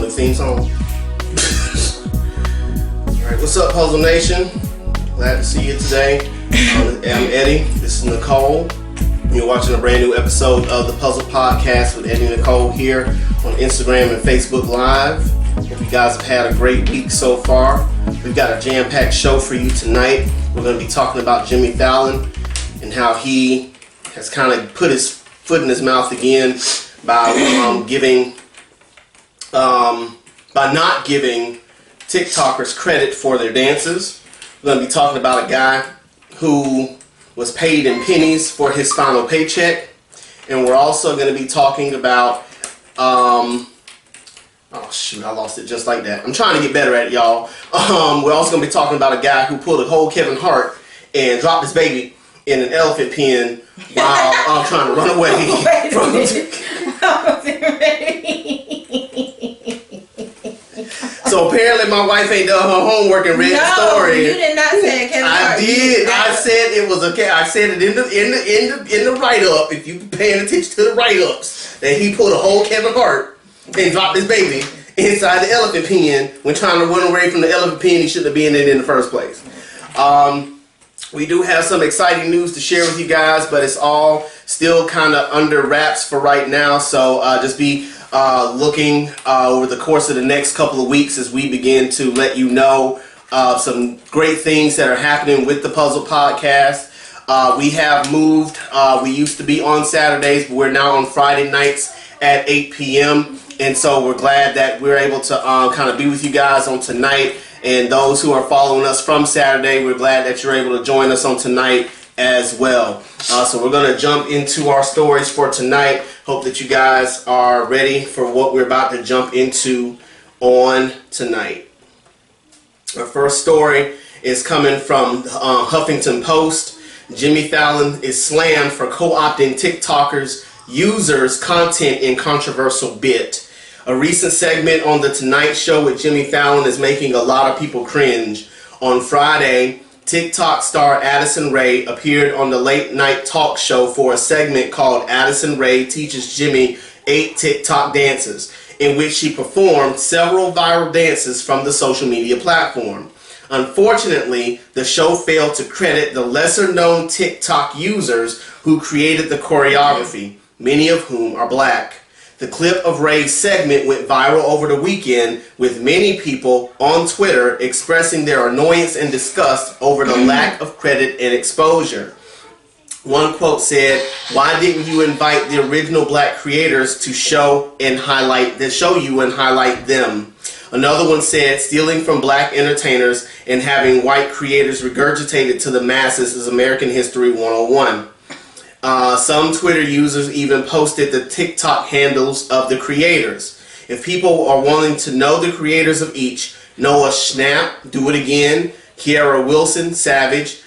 new theme song. Alright, what's up, Puzzle Nation? Glad to see you today. I'm Eddie. This is Nicole. You're watching a brand new episode of the Puzzle Podcast with Eddie and Nicole here on Instagram and Facebook Live. Hope you guys have had a great week so far. We've got a jam-packed show for you tonight. We're going to be talking about Jimmy Fallon and how he has kind of put his foot in his mouth again by not giving TikTokers credit for their dances. We're going to be talking about a guy who was paid in pennies for his final paycheck, and we're also going to be talking about oh shoot, I lost it just like that. I'm trying to get better at it, y'all. We're also going to be talking about a guy who pulled a whole Kevin Hart and dropped his baby in an elephant pen while trying to run away from So apparently my wife ain't done her homework and read the story. You did not say Kevin Hart. I did. I said it was okay. I said it in the write-up. If you paying attention to the write-ups, that he pulled a whole Kevin Hart and dropped his baby inside the elephant pen when trying to run away from the elephant pen he shouldn't have been in the first place. We do have some exciting news to share with you guys, but it's all still kind of under wraps for right now. So just be looking over the course of the next couple of weeks as we begin to let you know some great things that are happening with the Puzzle Podcast. We have moved. We used to be on Saturdays, but we're now on Friday nights at 8 p.m. And so we're glad that we're able to kind of be with you guys on tonight. And those who are following us from Saturday, we're glad that you're able to join us on tonight as well. So we're going to jump into our stories for tonight. Hope that you guys are ready for what we're about to jump into on tonight. Our first story is coming from Huffington Post. Jimmy Fallon is slammed for co-opting TikTokers' users' content in controversial bit. A recent segment on The Tonight Show with Jimmy Fallon is making a lot of people cringe. On Friday, TikTok star Addison Rae appeared on the late night talk show for a segment called Addison Rae Teaches Jimmy 8 TikTok Dances, in which she performed several viral dances from the social media platform. Unfortunately, the show failed to credit the lesser-known TikTok users who created the choreography, many of whom are black. The clip of Ray's segment went viral over the weekend, with many people on Twitter expressing their annoyance and disgust over the lack of credit and exposure. One quote said, "Why didn't you invite the original black creators to show you and highlight them?" Another one said, "Stealing from black entertainers and having white creators regurgitated to the masses is American History 101. Some Twitter users even posted the TikTok handles of the creators. If people are wanting to know the creators of each, Noah Schnapp, Do It Again, Kiara Wilson, Savage,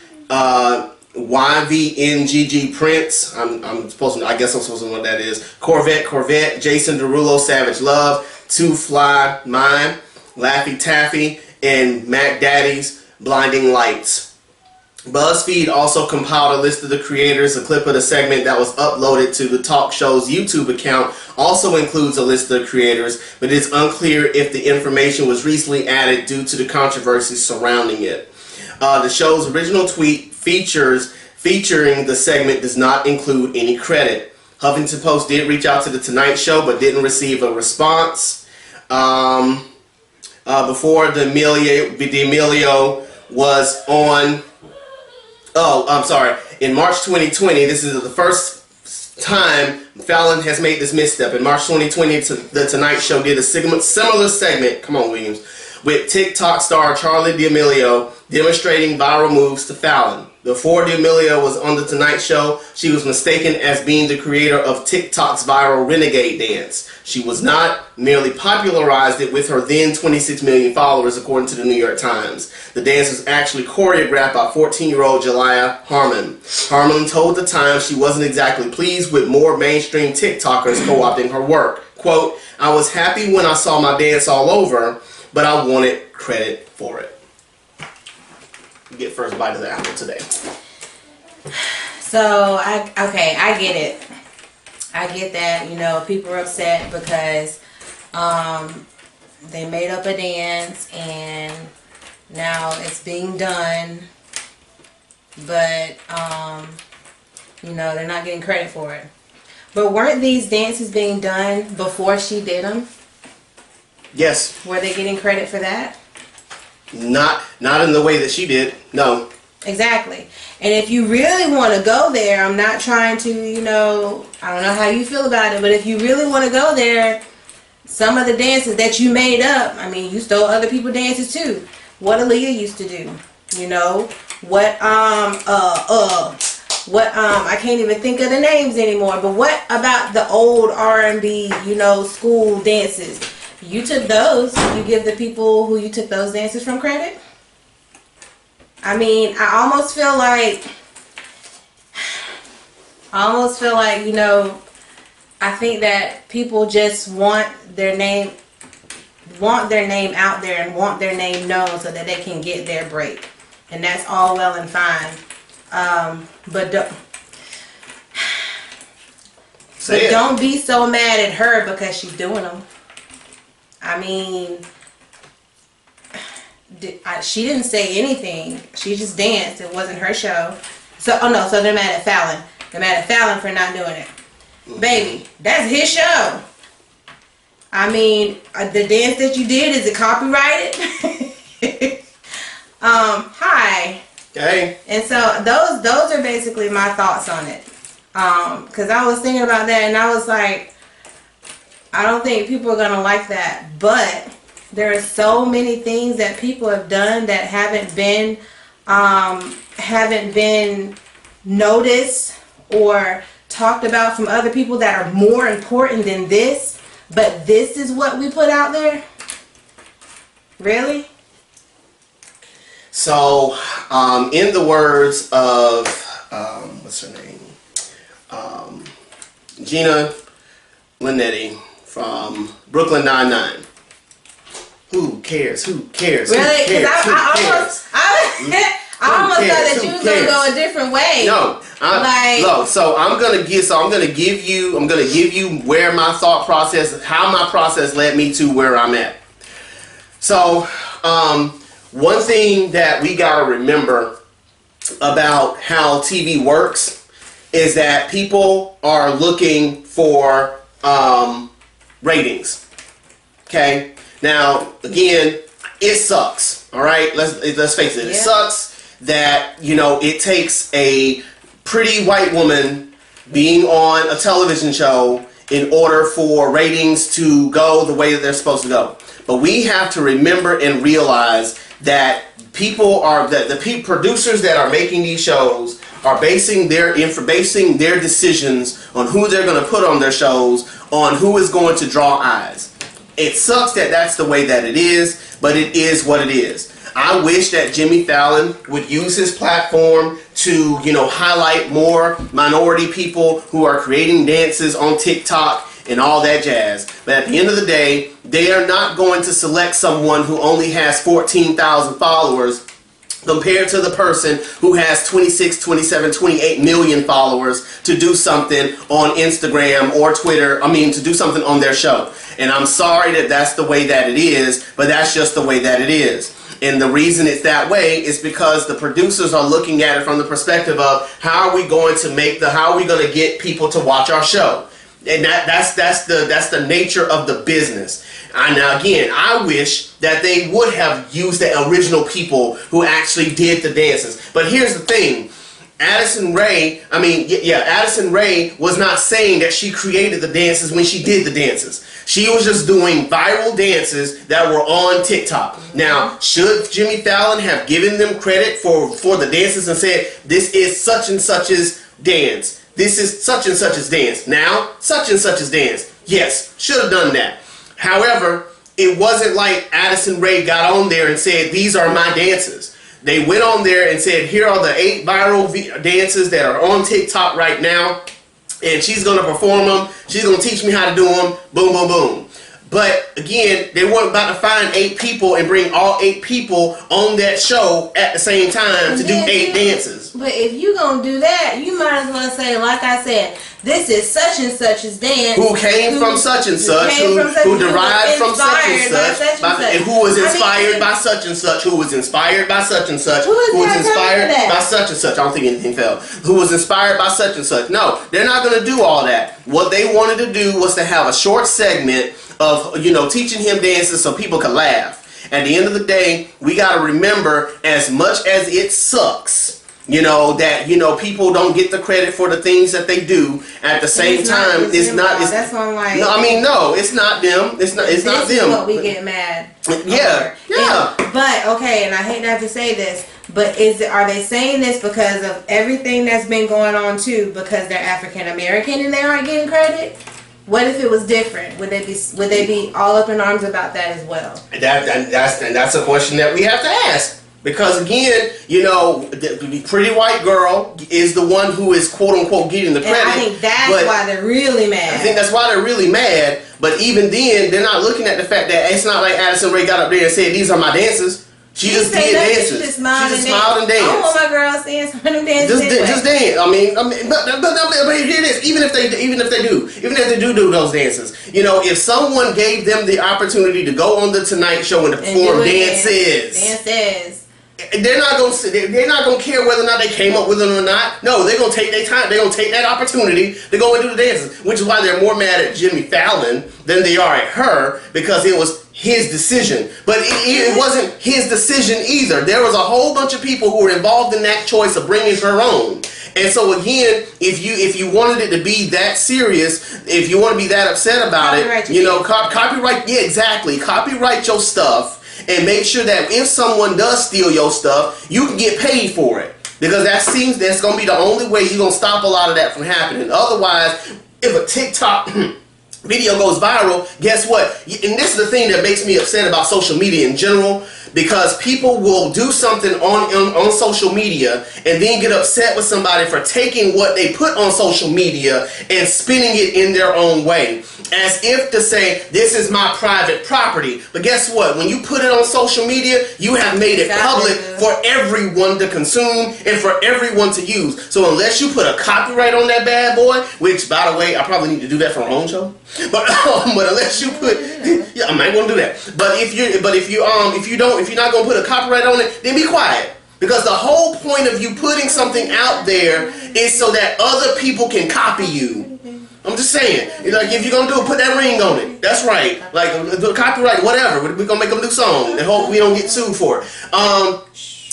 YVNGG Prince, I guess I'm supposed to know what that is, Corvette, Jason Derulo, Savage Love, Two Fly Mine, Laffy Taffy, and Mac Daddy's Blinding Lights." BuzzFeed also compiled a list of the creators. A clip of the segment that was uploaded to the talk show's YouTube account also includes a list of the creators, but it's unclear if the information was recently added due to the controversy surrounding it. The show's original tweet featuring the segment does not include any credit. Huffington Post did reach out to The Tonight Show, but didn't receive a response. Before D'Amelio was on... In March 2020, this is the first time Fallon has made this misstep. In March 2020, The Tonight Show did a similar segment, come on Williams, with TikTok star Charli D'Amelio demonstrating viral moves to Fallon. Before D'Amelio was on The Tonight Show, she was mistaken as being the creator of TikTok's viral Renegade dance. She was not, merely popularized it with her then 26 million followers, according to the New York Times. The dance was actually choreographed by 14-year-old Jalaiah Harmon. Harmon told The Times she wasn't exactly pleased with more mainstream TikTokers co-opting her work. Quote, "I was happy when I saw my dance all over, but I wanted credit for it." Get first bite of the apple today. So I get it. I get that, people are upset because they made up a dance and now it's being done, but you know, they're not getting credit for it. But weren't these dances being done before she did them? Yes. Were they getting credit for that? Not in the way that she did. No. Exactly. And if you really want to go there, I'm not trying to, you know, I don't know how you feel about it, but if you really want to go there, some of the dances that you made up, I mean, you stole other people's dances too. What Aaliyah used to do, you know, what I can't even think of the names anymore, but what about the old R&B, you know, school dances? You took those. You give the people who you took those dances from credit? I mean, I almost feel like, you know, I think that people just want their name out there and want their name known so that they can get their break. And that's all well and fine. But don't be so mad at her because she's doing them. I mean, she didn't say anything. She just danced. It wasn't her show. So they're mad at Fallon. They're mad at Fallon for not doing it. Mm-hmm. Baby, that's his show. I mean, the dance that you did, is it copyrighted? Hi. Okay. And so those are basically my thoughts on it. Because I was thinking about that and I was like, I don't think people are gonna like that. But there are so many things that people have done that haven't been noticed or talked about from other people that are more important than this. But this is what we put out there? Really? So, in the words of, what's her name? Gina Linetti from Brooklyn Nine-Nine. Who cares? Who cares? Really? Who cares? I almost thought that you was gonna go a different way. No, I'm gonna give you where my thought process, how my process led me to where I'm at. So, one thing that we gotta remember about how TV works is that people are looking for ratings. Okay. Now, again, it sucks. All right. Let's face it. Yeah. It sucks that, you know, it takes a pretty white woman being on a television show in order for ratings to go the way that they're supposed to go. But we have to remember and realize that the producers that are making these shows are basing their decisions on who they're going to put on their shows, on who is going to draw eyes. It sucks that that's the way that it is, but it is what it is. I wish that Jimmy Fallon would use his platform to, you know, highlight more minority people who are creating dances on TikTok and all that jazz. But at the end of the day, they are not going to select someone who only has 14,000 followers compared to the person who has 26, 27, 28 million followers to do something on Instagram or Twitter. To do something on their show. And I'm sorry that that's the way that it is, but that's just the way that it is. And the reason it's that way is because the producers are looking at it from the perspective of how are we going to get people to watch our show. And that's the nature of the business. Now again, I wish that they would have used the original people who actually did the dances. But here's the thing. Addison Rae was not saying that she created the dances when she did the dances. She was just doing viral dances that were on TikTok. Now, should Jimmy Fallon have given them credit for the dances and said, this is such and such's dance. This is such and such's dance. Now, such and such's dance. Yes, should have done that. However, it wasn't like Addison Rae got on there and said, these are my dances. They went on there and said, here are the 8 viral dances that are on TikTok right now. And she's going to perform them. She's going to teach me how to do them. Boom, boom, boom. But again, they weren't about to find 8 people and bring all 8 people on that show at the same time to do 8 dances. But if you gonna do that, you might as well say, like I said, this is such and such's dance. Who came from such and such, who derived from such and such, and who was inspired by such and such, who was inspired by such and such, who was inspired by such and such. I don't think anything fell. Who was inspired by such and such. No, they're not going to do all that. What they wanted to do was to have a short segment of, you know, teaching him dances so people could laugh. At the end of the day, we got to remember, as much as it sucks, you know, that, you know, people don't get the credit for the things that they do. At the same time, it's not. That's why I'm like. No, I mean, no, it's not them. It's not. It's not them. This is what we get mad. Yeah, yeah. But okay, and I hate to have to say this, but are they saying this because of everything that's been going on too? Because they're African American and they aren't getting credit? What if it was different? Would they be all up in arms about that as well? That's a question that we have to ask. Because again, you know, the pretty white girl is the one who is quote unquote getting the credit. And I think that's why they're really mad. I think that's why they're really mad. But even then, they're not looking at the fact that it's not like Addison Rae got up there and said, "These are my dances." She just did dances. She just smiled and danced. I want my girls seeing some of them dances. Just dance. I mean, but here it is. Even if they do those dances, you know, if someone gave them the opportunity to go on the Tonight Show and to perform dances. They're not gonna care whether or not they came up with it or not. No, they're gonna take their time. They're gonna take that opportunity to go and do the dances, which is why they're more mad at Jimmy Fallon than they are at her, because it was his decision. But it wasn't his decision either. There was a whole bunch of people who were involved in that choice of bringing her on. And so again, if you wanted it to be that serious, if you want to be that upset about it, you know, copyright. Yeah, exactly. Copyright your stuff. And make sure that if someone does steal your stuff, you can get paid for it. Because that's going to be the only way you're going to stop a lot of that from happening. Otherwise, if a TikTok video goes viral, guess what? And this is the thing that makes me upset about social media in general. Because people will do something on social media and then get upset with somebody for taking what they put on social media and spinning it in their own way. As if to say, this is my private property. But guess what? When you put it on social media, you have made it public for everyone to consume and for everyone to use. So unless you put a copyright on that bad boy, which, by the way, I probably need to do that for my own show. But unless you put, yeah, I might want to do that. But if you're not gonna put a copyright on it, then be quiet. Because the whole point of you putting something out there is so that other people can copy you. I'm just saying, like, if you're gonna do it, put that ring on it. That's right. Like, copyright, whatever. We're gonna make them do songs and hope we don't get sued for it.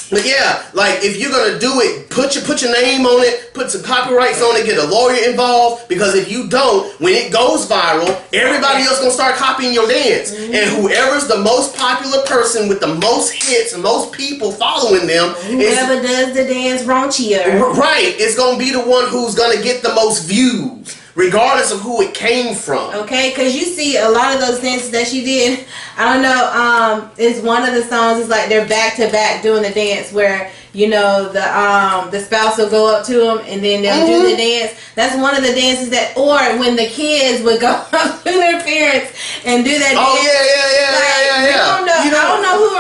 But yeah, like, if you're gonna do it, put your name on it, put some copyrights on it, get a lawyer involved, because if you don't, when it goes viral, everybody else gonna start copying your dance. Mm-hmm. And whoever's the most popular person with the most hits and most people following them, whoever does the dance raunchier, right, is gonna be the one who's gonna get the most views, regardless of who it came from. Okay, because you see a lot of those dances that she did, I don't know, it's one of the songs, it's like they're back to back doing the dance where, you know, the spouse will go up to them and then they'll do the dance. That's one of the dances that, or when the kids would go up to their parents and do that dance. Oh, yeah. I don't know who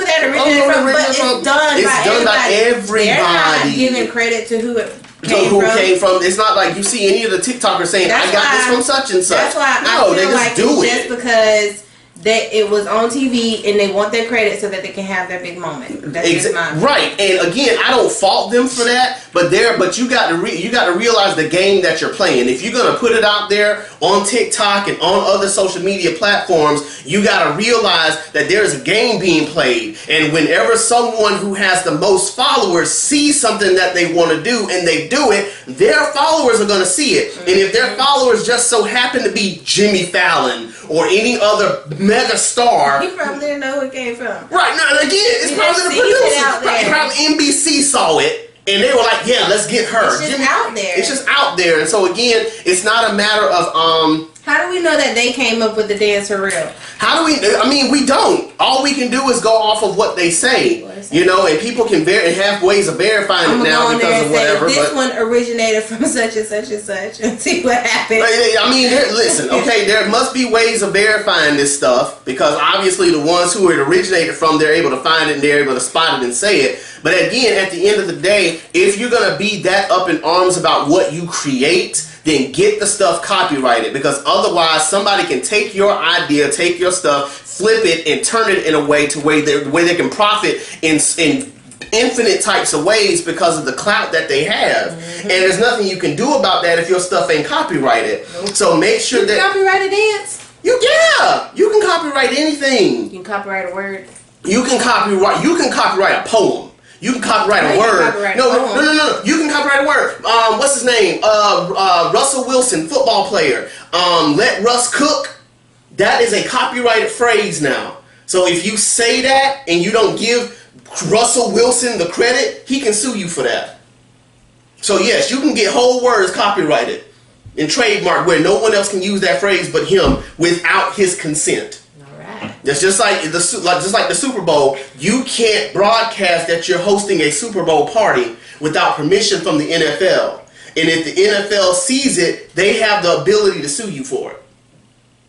that originated from, but it's done by everybody. They're not giving credit to who it came from. It's not like you see any of the TikTokers saying, I got this from such and such. That's why no, I feel like it's just because it was on TV and they want their credit so that they can have their big moment. That's just mine. Right. And again, I don't fault them for that, but you got to realize the game that you're playing. If you're going to put it out there on TikTok and on other social media platforms, you got to realize that there's a game being played. And whenever someone who has the most followers sees something that they want to do and they do it, their followers are going to see it. Mm-hmm. And if their followers just so happen to be Jimmy Fallon or any other mega star, he probably didn't know who it came from. Right. Now, again, it's probably the producers. Probably NBC saw it. And they were like, yeah, let's get her. It's just out there. It's just out there. And so again, it's not a matter of How do we know that they came up with the dance for real? How do we? I mean, we don't. All we can do is go off of what they say, you know. And people can have ways of verifying it now because of whatever. This one originated from such and such and such, and see what happens. I mean, listen. Okay, there must be ways of verifying this stuff because obviously the ones who it originated from, they're able to find it and they're able to spot it and say it. But again, at the end of the day, if you're gonna be that up in arms about what you create, then get the stuff copyrighted, because otherwise somebody can take your idea, take your stuff, flip it, and turn it in a way to where they can profit in infinite types of ways because of the clout that they have. And there's nothing you can do about that if your stuff ain't copyrighted. So make sure that copyright a dance. You can copyright anything. You can copyright a word. You can copyright a poem. You can copyright a word. No. You can copyright a word. What's his name? Russell Wilson, football player. Let Russ cook. That is a copyrighted phrase now. So if you say that and you don't give Russell Wilson the credit, he can sue you for that. So yes, you can get whole words copyrighted and trademarked where no one else can use that phrase but him without his consent. That's just like the Super Bowl. You can't broadcast that you're hosting a Super Bowl party without permission from the NFL. And if the NFL sees it, they have the ability to sue you for it.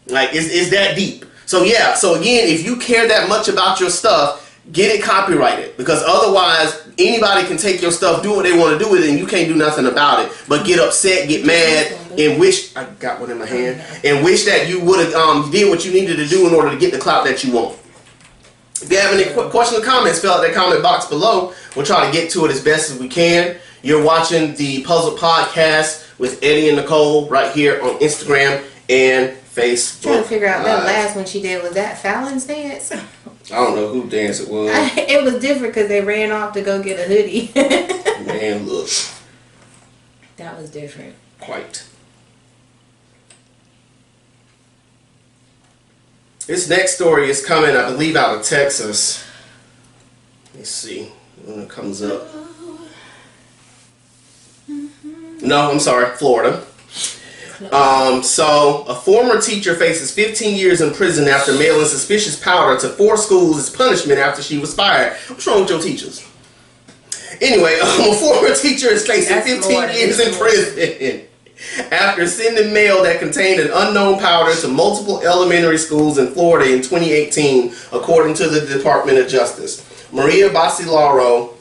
Like, it's that deep. So yeah, so again, if you care that much about your stuff, get it copyrighted. Because otherwise, anybody can take your stuff, do what they want to do with it, and you can't do nothing about it. But get upset, get mad, and wish, I got one in my hand, and wish that you would have did what you needed to do in order to get the clout that you want. If you have any questions or comments, fill out that comment box below. We'll try to get to it as best as we can. You're watching the Puzzle Podcast with Eddie and Nicole right here on Instagram and Facebook. Trying to figure out that last one she did. Was that Fallon's dance? I don't know who dance it was. It was different because they ran off to go get a hoodie. Man, look. That was different. Quite. This next story is coming, I believe, out of Texas. Let's see when it comes up. No, I'm sorry, Florida. So, a former teacher faces 15 years in prison after mailing suspicious powder to 4 schools as punishment after she was fired. What's wrong with your teachers? Anyway, a former teacher is facing 15 years in prison after sending mail that contained an unknown powder to multiple elementary schools in Florida in 2018, according to the Department of Justice. Maria Basilaro,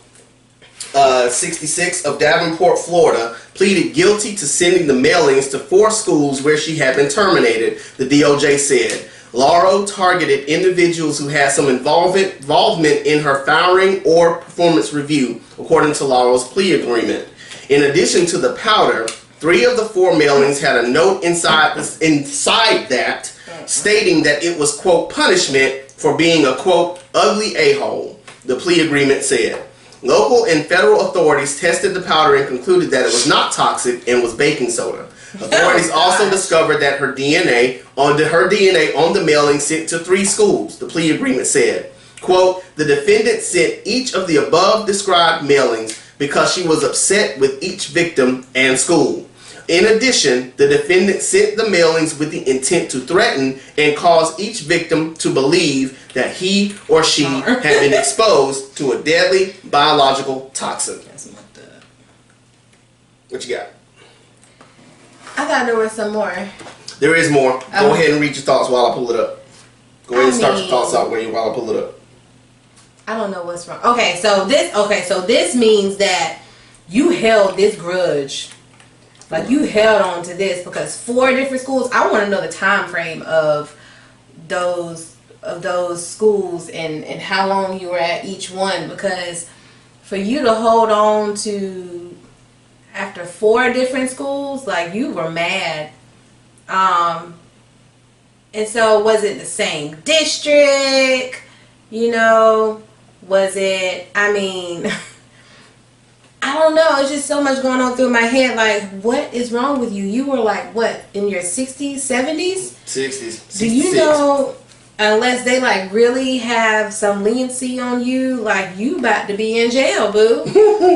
66, of Davenport, Florida, pleaded guilty to sending the mailings to 4 schools where she had been terminated, the DOJ said. Lauro targeted individuals who had some involvement in her firing or performance review, according to Lauro's plea agreement. In addition to the powder, 3 of the 4 mailings had a note inside that stating that it was, quote, punishment for being a, quote, ugly a-hole, the plea agreement said. Local and federal authorities tested the powder and concluded that it was not toxic and was baking soda. Authorities also discovered that her DNA on the mailing sent to 3 schools, the plea agreement said. Quote, the defendant sent each of the above described mailings because she was upset with each victim and school. In addition, the defendant sent the mailings with the intent to threaten and cause each victim to believe that he or she had been exposed to a deadly biological toxin. What you got? I thought there was some more. There is more. Go ahead and read your thoughts while I pull it up. Go ahead and start your thoughts out while I pull it up. I don't know what's wrong. Okay, so this means that you held this grudge. Like, you held on to this because 4 different schools. I want to know the time frame of those schools and how long you were at each one, because for you to hold on to after 4 different schools, like, you were mad. And so was it the same district? You know, was it, I mean, I don't know. It's just so much going on through my head. Like, what is wrong with you? You were like, what, in your 60s, 70s? 60s. Do you know, unless they like really have some leniency on you, like, you about to be in jail, boo.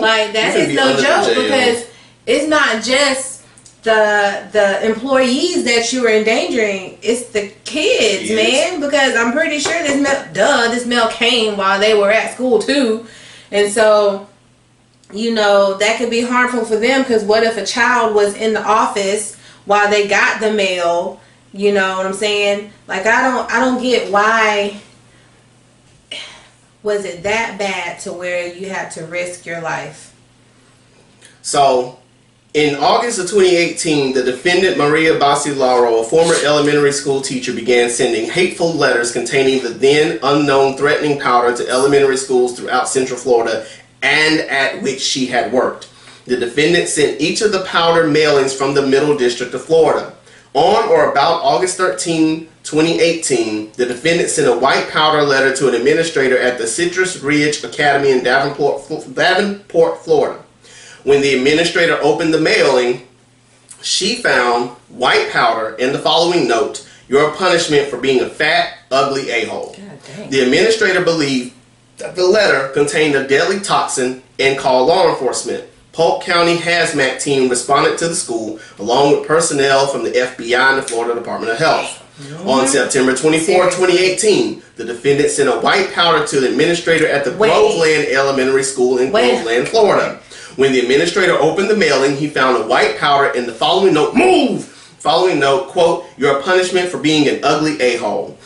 Like, that is no joke, because it's not just the employees that you are endangering, it's the kids, man. Because I'm pretty sure this mail came while they were at school too, and so that could be harmful for them. Because what if a child was in the office while they got the mail? You know what I'm saying? Like I don't get why was it that bad to where you had to risk your life. So, in August of 2018, the defendant, Maria Basilaro, a former elementary school teacher, began sending hateful letters containing the then unknown threatening powder to elementary schools throughout Central Florida and at which she had worked. The defendant sent each of the powder mailings from the Middle District of Florida. On or about August 13, 2018, the defendant sent a white powder letter to an administrator at the Citrus Ridge Academy in Davenport, Florida. When the administrator opened the mailing, she found white powder and the following note: "Your punishment for being a fat, ugly a-hole." The administrator believed that the letter contained a deadly toxin and called law enforcement. Polk County hazmat team responded to the school along with personnel from the FBI and the Florida Department of Health. On September 24, 2018, the defendant sent a white powder to the administrator at the Groveland Elementary School in Groveland, Florida. When the administrator opened the mailing, he found a white powder and the following note: following note, quote, "Your punishment for being an ugly a-hole."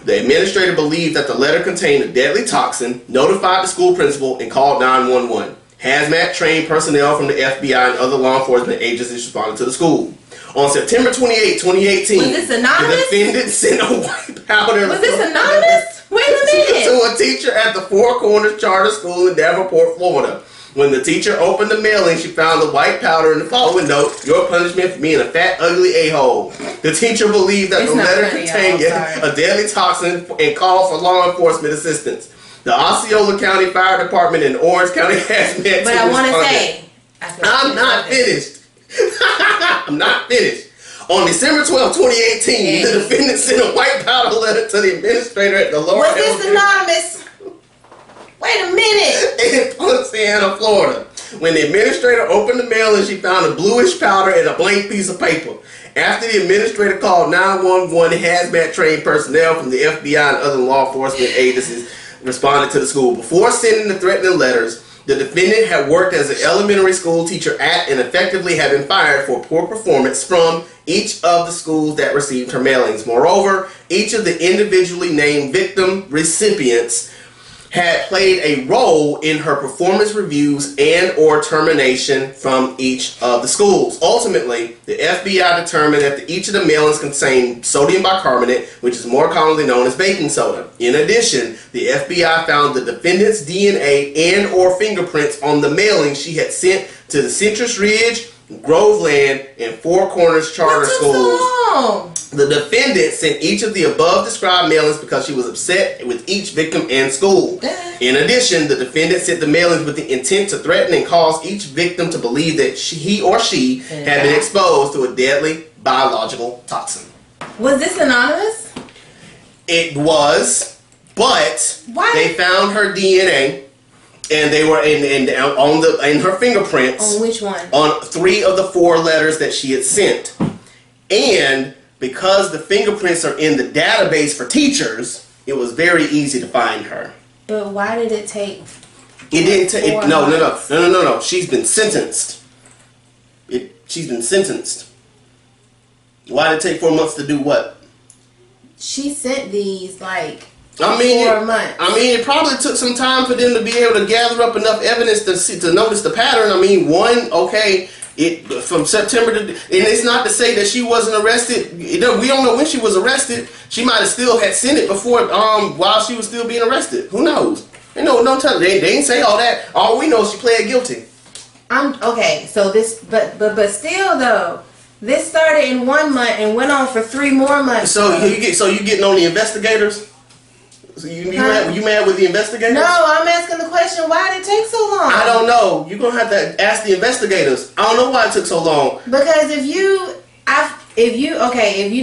The administrator believed that the letter contained a deadly toxin, notified the school principal, and called 911. Hazmat trained personnel from the FBI and other law enforcement agencies responded to the school. On September 28, 2018, was this anonymous? The defendant sent a white powder. Was this anonymous? Wait a minute. To a teacher at the Four Corners Charter School in Davenport, Florida. When the teacher opened the mailing, she found the white powder and the following note: "Your punishment for being a fat, ugly a-hole." The teacher believed that the letter contained a deadly toxin and called for law enforcement assistance. The Osceola County Fire Department and Orange County hazmat. But I want to say, I'm not finished. I'm not finished. On December 12, 2018, the defendant sent a white powder letter to the administrator at the lower. Was this anonymous? Wait a minute. In Poinciana, Florida. When the administrator opened the mail, and she found a bluish powder and a blank piece of paper. After the administrator called 911, hazmat trained personnel from the FBI and other law enforcement agencies responded to the school. Before sending the threatening letters, the defendant had worked as an elementary school teacher at and effectively had been fired for poor performance from each of the schools that received her mailings. Moreover, each of the individually named victim recipients had played a role in her performance reviews and or termination from each of the schools. Ultimately, the FBI determined that each of the mailings contained sodium bicarbonate, which is more commonly known as baking soda. In addition, the FBI found the defendant's DNA and or fingerprints on the mailing she had sent to the Citrus Ridge, Groveland, and Four Corners charter schools. The defendant sent each of the above described mailings because she was upset with each victim and school. In addition, the defendant sent the mailings with the intent to threaten and cause each victim to believe that he or she had been exposed to a deadly biological toxin. Was this anonymous? It was, but they found her DNA. And they were in her fingerprints. On which one? On 3 of the 4 letters that she had sent. And because the fingerprints are in the database for teachers, it was very easy to find her. But why did it take? It didn't take. No. She's been sentenced. She's been sentenced. Why did it take 4 months to do what? She sent these like. 4 months. It probably took some time for them to be able to gather up enough evidence to notice the pattern. From September to, and it's not to say that she wasn't arrested. We don't know when she was arrested. She might have still had sent it before, while she was still being arrested. Who knows? Don't tell. They didn't say all that. All we know is she pled guilty. So this, but still though. This started in 1 month and went on for 3 more months. So you getting on the investigators? So you mad with the investigators? No, I'm asking the question, why did it take so long? I don't know. You're going to have to ask the investigators. I don't know why it took so long. Because if you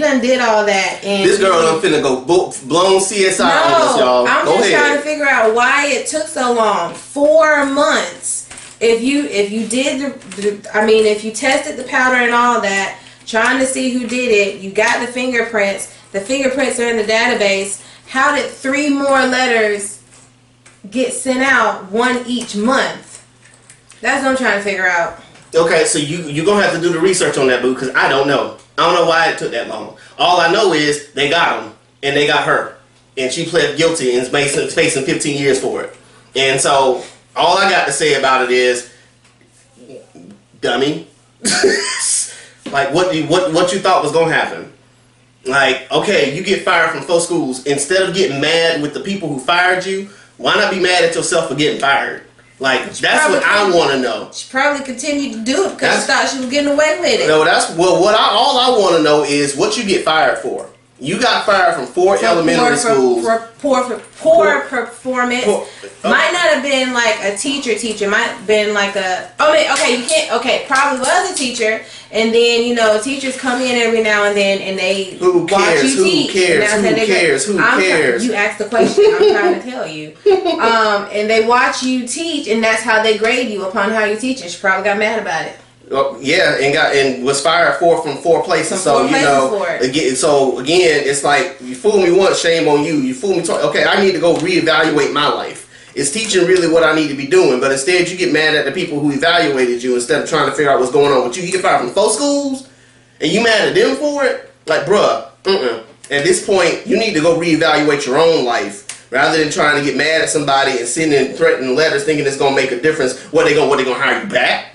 done did all that and... This girl done finna go blown CSI on us, y'all. I'm just trying to figure out why it took so long. 4 months. if you did if you tested the powder and all that, trying to see who did it, you got the fingerprints. The fingerprints are in the database. How did 3 more letters get sent out, one each month? That's what I'm trying to figure out. Okay, so you're going to have to do the research on that, boo, because I don't know. I don't know why it took that long. All I know is they got him, and they got her. And she pled guilty and is facing 15 years for it. And so, all I got to say about it is, dummy. Like, what you thought was going to happen? Like, okay, you get fired from 4 schools. Instead of getting mad with the people who fired you, why not be mad at yourself for getting fired? Like, that's what I want to know. She probably continued to do it because she thought she was getting away with it. No, all I want to know is what you get fired for. You got fired from 4 elementary schools. Poor performance. Might not have been like a teacher. Might have been like probably was a teacher. And then, teachers come in every now and then and they watch you teach. Who cares? You asked the question. I'm trying to tell you. And they watch you teach, and that's how they grade you upon how you teach. And she probably got mad about it. Yeah, and was fired from 4 places. Again, it's like, you fool me once, shame on you. You fool me twice. Okay, I need to go reevaluate my life. Is teaching really what I need to be doing? But instead, you get mad at the people who evaluated you instead of trying to figure out what's going on with you. You get fired from 4 schools, and you mad at them for it? Like, bruh, At this point, you need to go reevaluate your own life rather than trying to get mad at somebody and sending threatening letters thinking it's gonna make a difference. What they gonna hire you back?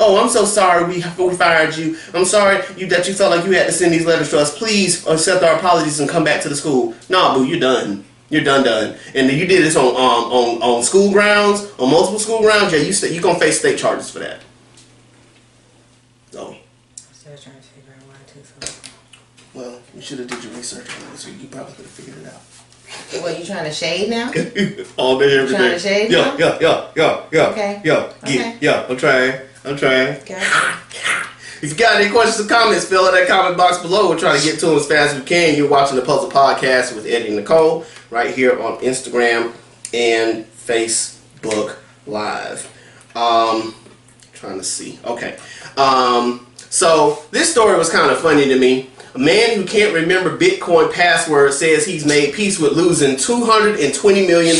Oh, I'm so sorry we fired you. I'm sorry that you felt like you had to send these letters to us. Please accept our apologies and come back to the school. Nah, boo, you're done. You're done. And you did this on school grounds, on multiple school grounds. Yeah, you're gonna face state charges for that. So. I'm still trying to figure out why too. Well, you should have did your research on it, so you probably could have figured it out. What, you trying to shade now? All day, every day. Trying to shade now? Yeah. Okay. Yeah. I'm trying. Gotcha. If you got any questions or comments, fill in that comment box below. We're trying to get to them as fast as we can. You're watching the Puzzle Podcast with Eddie and Nicole right here on Instagram and Facebook Live. Trying to see. Okay. So this story was kind of funny to me. A man who can't remember Bitcoin password says he's made peace with losing $220 million.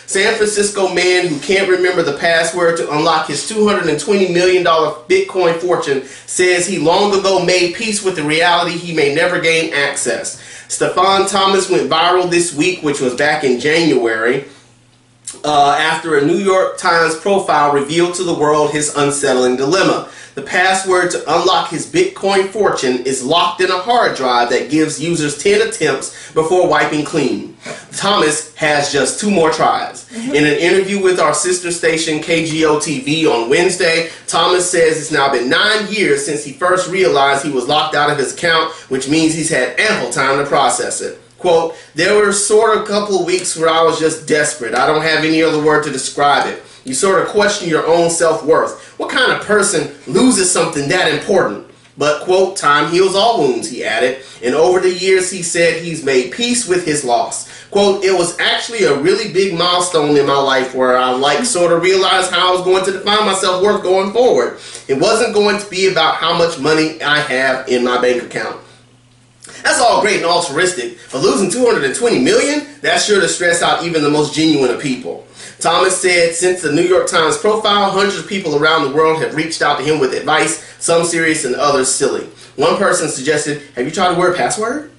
San Francisco man who can't remember the password to unlock his $220 million Bitcoin fortune says he long ago made peace with the reality he may never gain access. Stefan Thomas went viral this week, which was back in January, after a New York Times profile revealed to the world his unsettling dilemma. The password to unlock his Bitcoin fortune is locked in a hard drive that gives users 10 attempts before wiping clean. Thomas has just 2 more tries. In an interview with our sister station KGO-TV on Wednesday, Thomas says it's now been 9 years since he first realized he was locked out of his account, which means he's had ample time to process it. Quote, there were sort of a couple of weeks where I was just desperate. I don't have any other word to describe it. You sort of question your own self-worth. What kind of person loses something that important? But, quote, time heals all wounds, he added. And over the years, he said he's made peace with his loss. Quote, it was actually a really big milestone in my life where I sort of realized how I was going to define my self-worth going forward. It wasn't going to be about how much money I have in my bank account. That's all great and altruistic, but losing $220 million? That's sure to stress out even the most genuine of people. Thomas said since the New York Times profile, hundreds of people around the world have reached out to him with advice, some serious and others silly. One person suggested, have you tried the word password?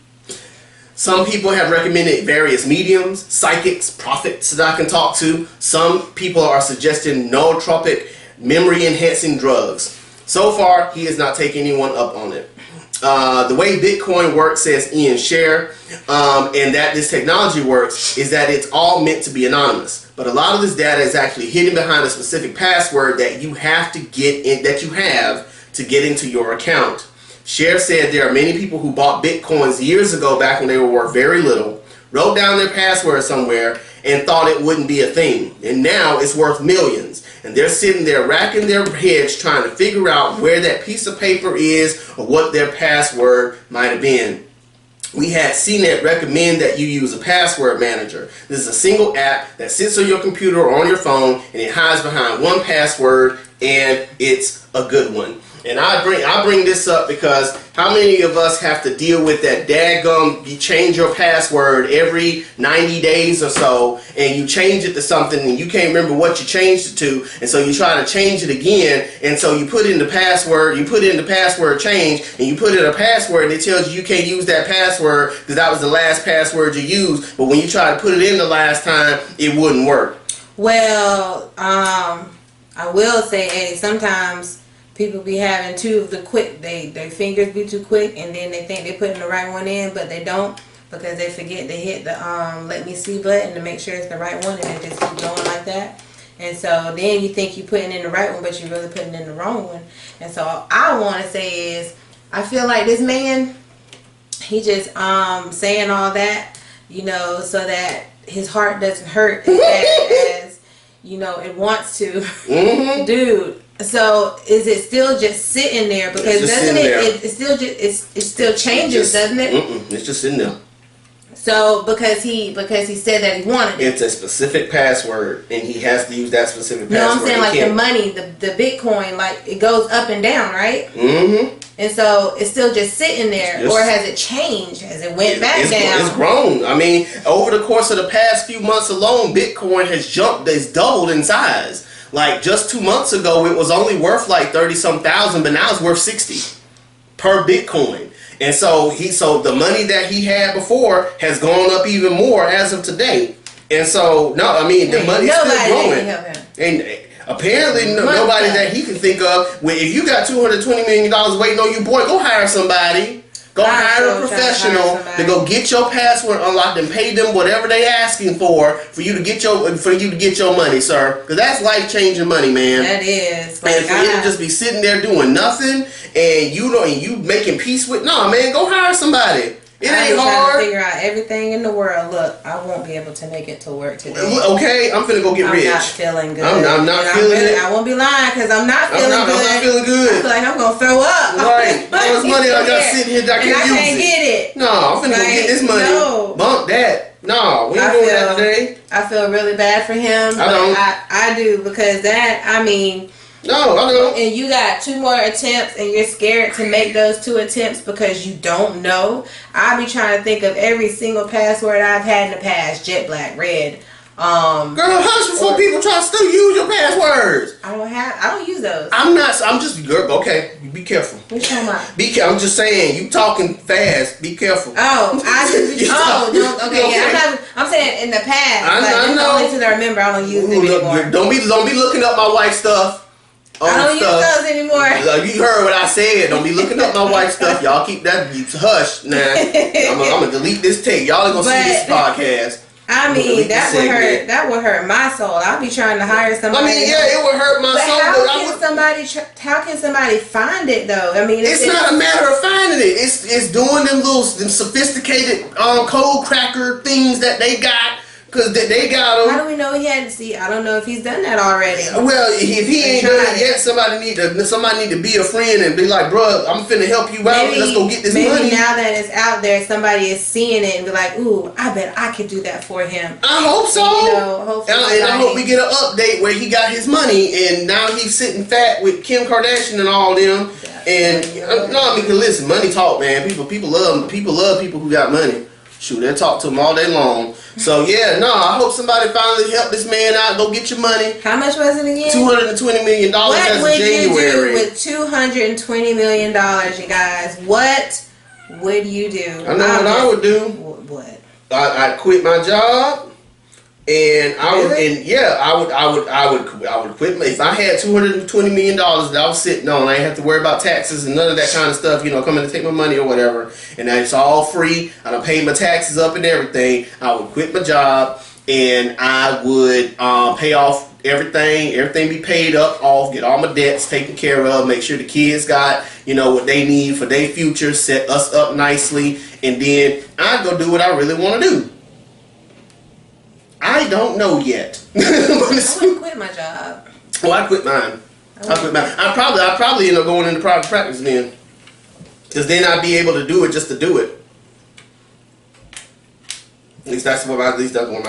Some people have recommended various mediums, psychics, prophets that I can talk to. Some people are suggesting nootropic, memory-enhancing drugs. So far, he has not taken anyone up on it. The way Bitcoin works, says Ian Scher, and that this technology works is that it's all meant to be anonymous. But a lot of this data is actually hidden behind a specific password that you have to get into your account. Scher said there are many people who bought Bitcoins years ago back when they were worth very little, wrote down their password somewhere, and thought it wouldn't be a thing. And now it's worth millions. And they're sitting there racking their heads trying to figure out where that piece of paper is or what their password might have been. we had CNET recommend that you use a password manager. This is a single app that sits on your computer or on your phone, and it hides behind one password, and it's a good one. And I bring this up because how many of us have to deal with that daggum, you change your password every 90 days or so, and you change it to something and you can't remember what you changed it to, and so you try to change it again, and so you put in the password, change, and you put in a password and it tells you can't use that password because that was the last password you used, but when you try to put it in the last time, it wouldn't work. Well, I will say, Eddie, sometimes people be having too of the quick, their fingers be too quick, and then they think they putting the right one in, but they don't, because they forget to hit the let me see button to make sure it's the right one, and they just keep going like that. And so then you think you're putting in the right one, but you're really putting in the wrong one. And so all I want to say is, I feel like this man, he just saying all that, you know, so that his heart doesn't hurt as bad as, you know, it wants to. Mm-hmm. Dude. So is it still just sitting there? Because doesn't it still changes, doesn't it? It's just sitting there. So because he said that he wanted it. It's a specific password, and he has to use that specific password. No, I'm saying like the money, the Bitcoin, like it goes up and down, right? Mm-hmm. And so it's still just sitting there, or has it changed? Has it went back down? It's grown. I mean, over the course of the past few months alone, Bitcoin has jumped. It's doubled in size. Like just 2 months ago, it was only worth like 30-some thousand, but now it's worth 60 per Bitcoin. And so the money that he had before has gone up even more as of today. And so the money's still growing. And apparently nobody that he can think of. If you got $220 million waiting on you, boy, go hire somebody. Go hire a professional to go get your password unlocked and pay them whatever they asking for you to get your money, sir. Because that's life changing money, man. That is. And for you to just be sitting there doing nothing and you making peace with man, go hire somebody. It ain't hard. Trying to figure out everything in the world. Look, I won't be able to make it to work today. Okay, I'm finna go get rich. I'm not feeling good. I'm not feeling it. I won't be lying because I'm not feeling good. I'm not feeling good. I feel like I'm gonna throw up. Right. All this money I got sitting here that I can't get it. No, I'm finna go get this money. No. Bump that. No, we ain't doing that today. I feel really bad for him. I do because No, I don't. And you got 2 more attempts and you're scared to make those 2 attempts because you don't know. I be trying to think of every single password I've had in the past. Jet black, red. Girl, hush before people try to still use your passwords. I don't use those. Okay, be careful. What you talking about? I'm just saying, you talking fast. Be careful. Oh, I'm saying in the past. I know. Only to remember, I don't use them anymore. Don't be looking up my wife's stuff. I don't use those anymore. You heard what I said. Don't be looking up my wife's stuff. Y'all keep that hush now. I'm gonna delete this tape. Y'all ain't gonna see this podcast. That would hurt my soul. I'll be trying to hire somebody. It would hurt my soul. How can somebody find it though? It's not a matter of finding it. It's doing them sophisticated code cracker things that they got. Because they got him. How do we know he hadn't? I don't know if he's done that already. Well, if he ain't done it yet, somebody need to be a friend and be like, bro, I'm finna help you out. Let's go get this money. Maybe now that it's out there, somebody is seeing it and be like, ooh, I bet I could do that for him. I hope so. Hopefully and I hope we get an update where he got his money and now he's sitting fat with Kim Kardashian and all them. Listen, money talk, man. People love people who got money. Shoot, they'll talk to him all day long. So I hope somebody finally help this man out. Go get your money. How much was it again? $220 million as of January. What would you do with $220 million, you guys? What would you do? I know what I would do. What? I'd quit my job. And I would quit. If I had $220 million that I was sitting on, I didn't have to worry about taxes and none of that kind of stuff, coming to take my money or whatever, and it's all free, I done paid my taxes up and everything, I would quit my job and I would pay off everything be paid up off, get all my debts taken care of, make sure the kids got, what they need for their future, set us up nicely, and then I'd go do what I really want to do. I don't know yet. I wouldn't quit my job. Well, I quit mine. I'd probably end up going into private practice then. Because then I'd be able to do it just to do it. At least that's what my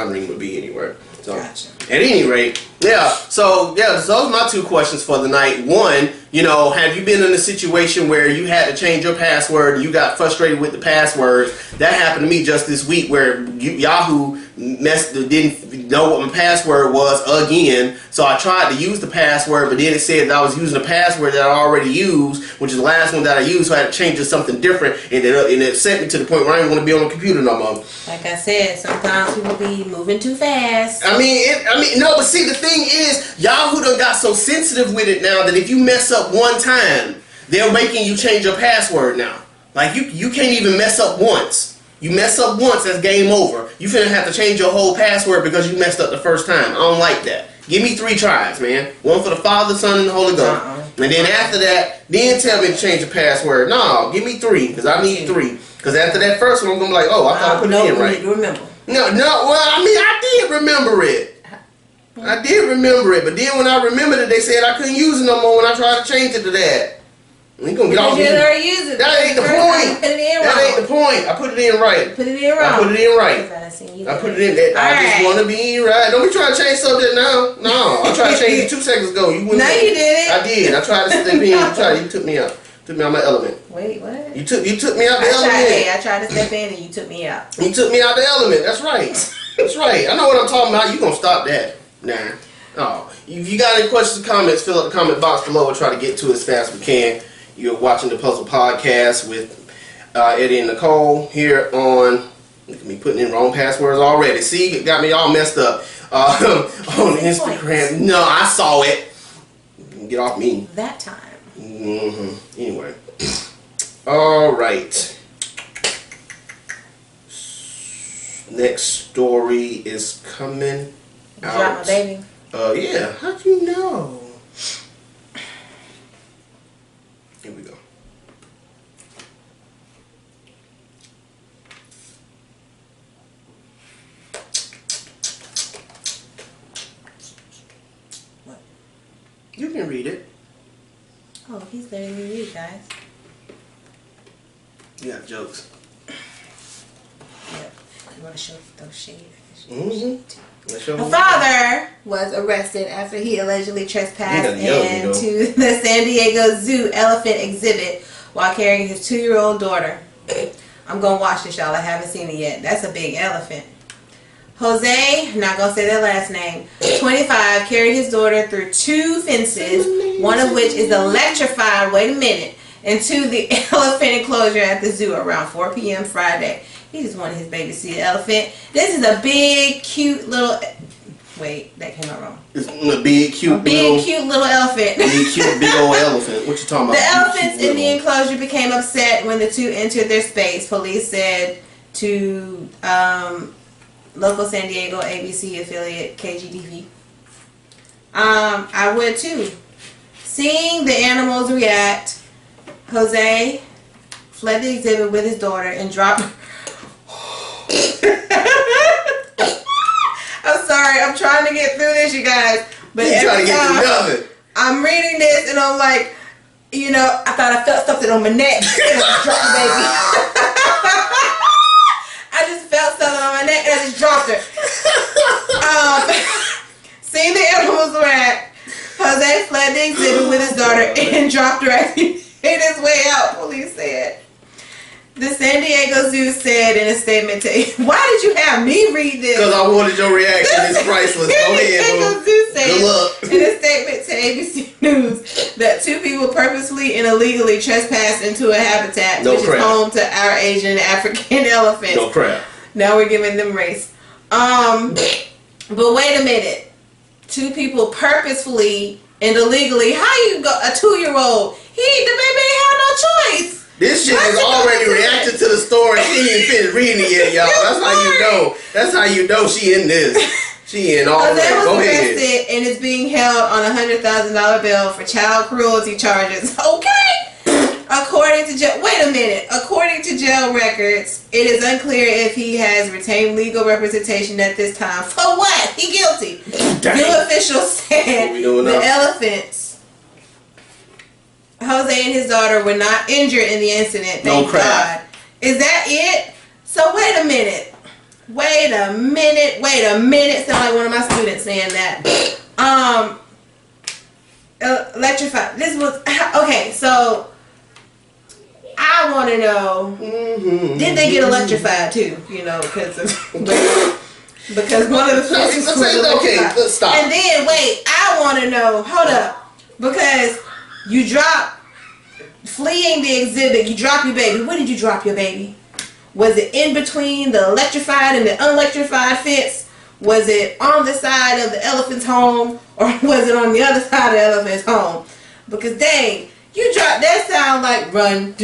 dream would be anyway. So, Gotcha. At any rate, yeah. So those are my two questions for the night. One, have you been in a situation where you had to change your password and you got frustrated with the password? That happened to me just this week, where Yahoo didn't know what my password was again. So I tried to use the password, but then it said that I was using a password that I already used, which is the last one that I used. So I had to change to something different, and it sent me to the point where I didn't want to be on the computer no more. Like I said, sometimes people be moving too fast. No, but see, the thing is, Yahoo done got so sensitive with it now that if you mess up one time, they're making you change your password now. Like, you can't even mess up once. You mess up once, that's game over. You finna have to change your whole password because you messed up the first time. I don't like that. Give me 3 tries, man. One for the Father, Son, and the Holy Ghost. And then after that, then tell me to change the password. No, give me 3, because I need 3. Because after that first one, I'm going to be like, oh, I thought I put it in right. Remember. I did remember it. I did remember it, but then when I remembered it, they said I couldn't use it no more when I tried to change it to that. We gonna get off. You already used it. That ain't the point. That ain't the point. I put it in right. Put it in right. I put it in right. I put it in that. I just want to be right. Don't be trying to change something now. No, I tried to change it 2 seconds ago. You wouldn't. No, you didn't. I did. I tried to step in. You took me out. Took me out my element. Wait, what? You took me out the element. I tried to step in and you took me out. You took me out the element. That's right. That's right. I know what I'm talking about. You gonna stop that? Nah. Oh, if you got any questions or comments, fill up the comment box below. We'll try to get to it as fast as we can. You're watching the Puzzle Podcast with Eddie and Nicole here on. Look at me putting in wrong passwords already. See, it got me all messed up. On Instagram. No, I saw it. Get off me. That time. Anyway. All right. Next story is coming out. Drop my baby. Yeah. How'd you know? Here we go. What? You can read it. Oh, he's letting me read, guys. You got jokes. Yep. You want to show those shades? A father was arrested after he allegedly trespassed into the San Diego Zoo elephant exhibit while carrying his 2-year-old daughter. I'm going to watch this, y'all. I haven't seen it yet. That's a big elephant. Jose, not going to say their last name, 25, carried his daughter through 2 fences, one of which is electrified, wait a minute, into the elephant enclosure at the zoo around 4 p.m. Friday. He just wanted his baby to see the elephant. This is a big, cute little... Wait, that came out wrong. It's a big, cute little elephant. Big, cute, big old elephant. What you talking about? The elephants in the enclosure became upset when the 2 entered their space, police said to local San Diego ABC affiliate KGTV. I would too. Seeing the animals react, Jose fled the exhibit with his daughter and dropped... I'm sorry, I'm trying to get through this, you guys. But every time I'm reading this and I'm like, I thought I felt something on my neck. And I just dropped the baby. I just felt something on my neck and I just dropped her. Seeing the animals react, Jose fled the exhibit with his daughter and dropped her as he made his way out, police said. The San Diego Zoo said in a statement to... Why did you have me read this? Because I wanted your reaction. It's priceless. Go ahead, boo. Good luck. In a statement to ABC News that 2 people purposefully and illegally trespassed into a habitat which is home to our Asian and African elephants. No crap. Now we're giving them race. But wait a minute. 2 people purposefully and illegally... How you go... A 2-year-old... The baby ain't have no choice. This shit is already reacting to the story. She ain't finished reading it yet, y'all. That's how you know. That's how you know she in this. She in all that. Go ahead. Arrested and is being held on a $100,000 bail for child cruelty charges. Okay. According to jail records, it is unclear if he has retained legal representation at this time. For what? He guilty. New officials said the elephants. Jose and his daughter were not injured in the incident. Thank God. Is that it? So wait a minute. Wait a minute. Sound like one of my students saying that. Electrified. This was okay. So I want to know, did they get electrified too? You know, because one of the physics was electrified. Okay, let's stop. And then wait, I want to know. Hold up, because you drop fleeing the exhibit. You drop your baby. Where did you drop your baby? Was it in between the electrified and the unelectrified fence? Was it on the side of the elephant's home, or was it on the other side of the elephant's home? Because dang, you drop that sound like run. Like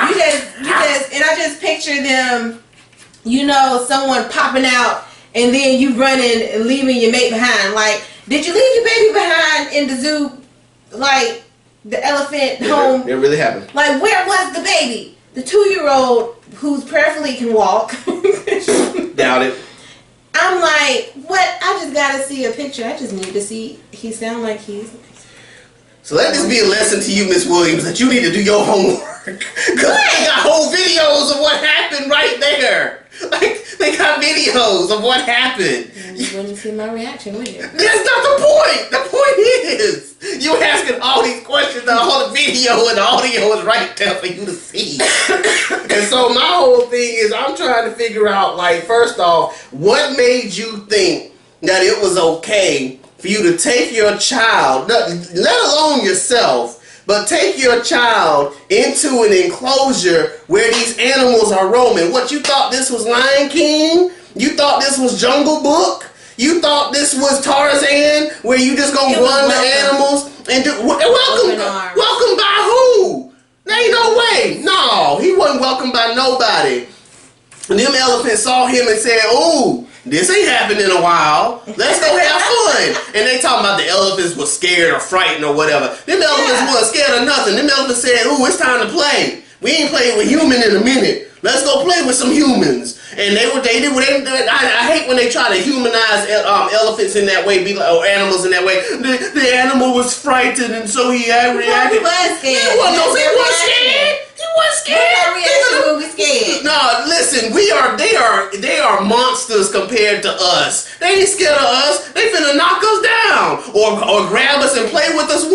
you just, and I just picture them, you know, someone popping out, and then you running and leaving your mate behind. Like, did you leave your baby behind in the zoo? Like, the elephant home? It really happened. Like, where was the baby? The 2-year-old who's prayerfully can walk. Doubt it. I'm like, what? I just gotta see a picture. I just need to see. He sound like he's. So let this be a lesson to you, Miss Williams, that you need to do your homework. Because they got whole videos of what happened right there. Like, they got videos of what happened. You wouldn't see my reaction, would you? That's not the point. The point is, you asking all these questions, and all the video and the audio is right there for you to see. And so my whole thing is, I'm trying to figure out, like, first off, what made you think that it was okay for you to take your child, let alone yourself, but take your child into an enclosure where these animals are roaming? What, you thought this was Lion King? You thought this was Jungle Book? You thought this was Tarzan, where you just gonna run the animals and do welcome by who? There ain't no way. No, he wasn't welcomed by nobody. And them elephants saw him and said, "Ooh, this ain't happened in a while. Let's go have fun." And they talking about the elephants was scared or frightened or whatever. Them elephants wasn't scared of nothing. Them elephants said, "Ooh, it's time to play. We ain't playing with human in a minute. Let's go play with some humans." And I hate when they try to humanize elephants in that way, or animals in that way. The animal was frightened, and so he reacted. He was scared. He wasn't scared. He wasn't scared. No, listen, they are monsters compared to us. They ain't scared of us. They finna knock us down or grab us and play with us. Them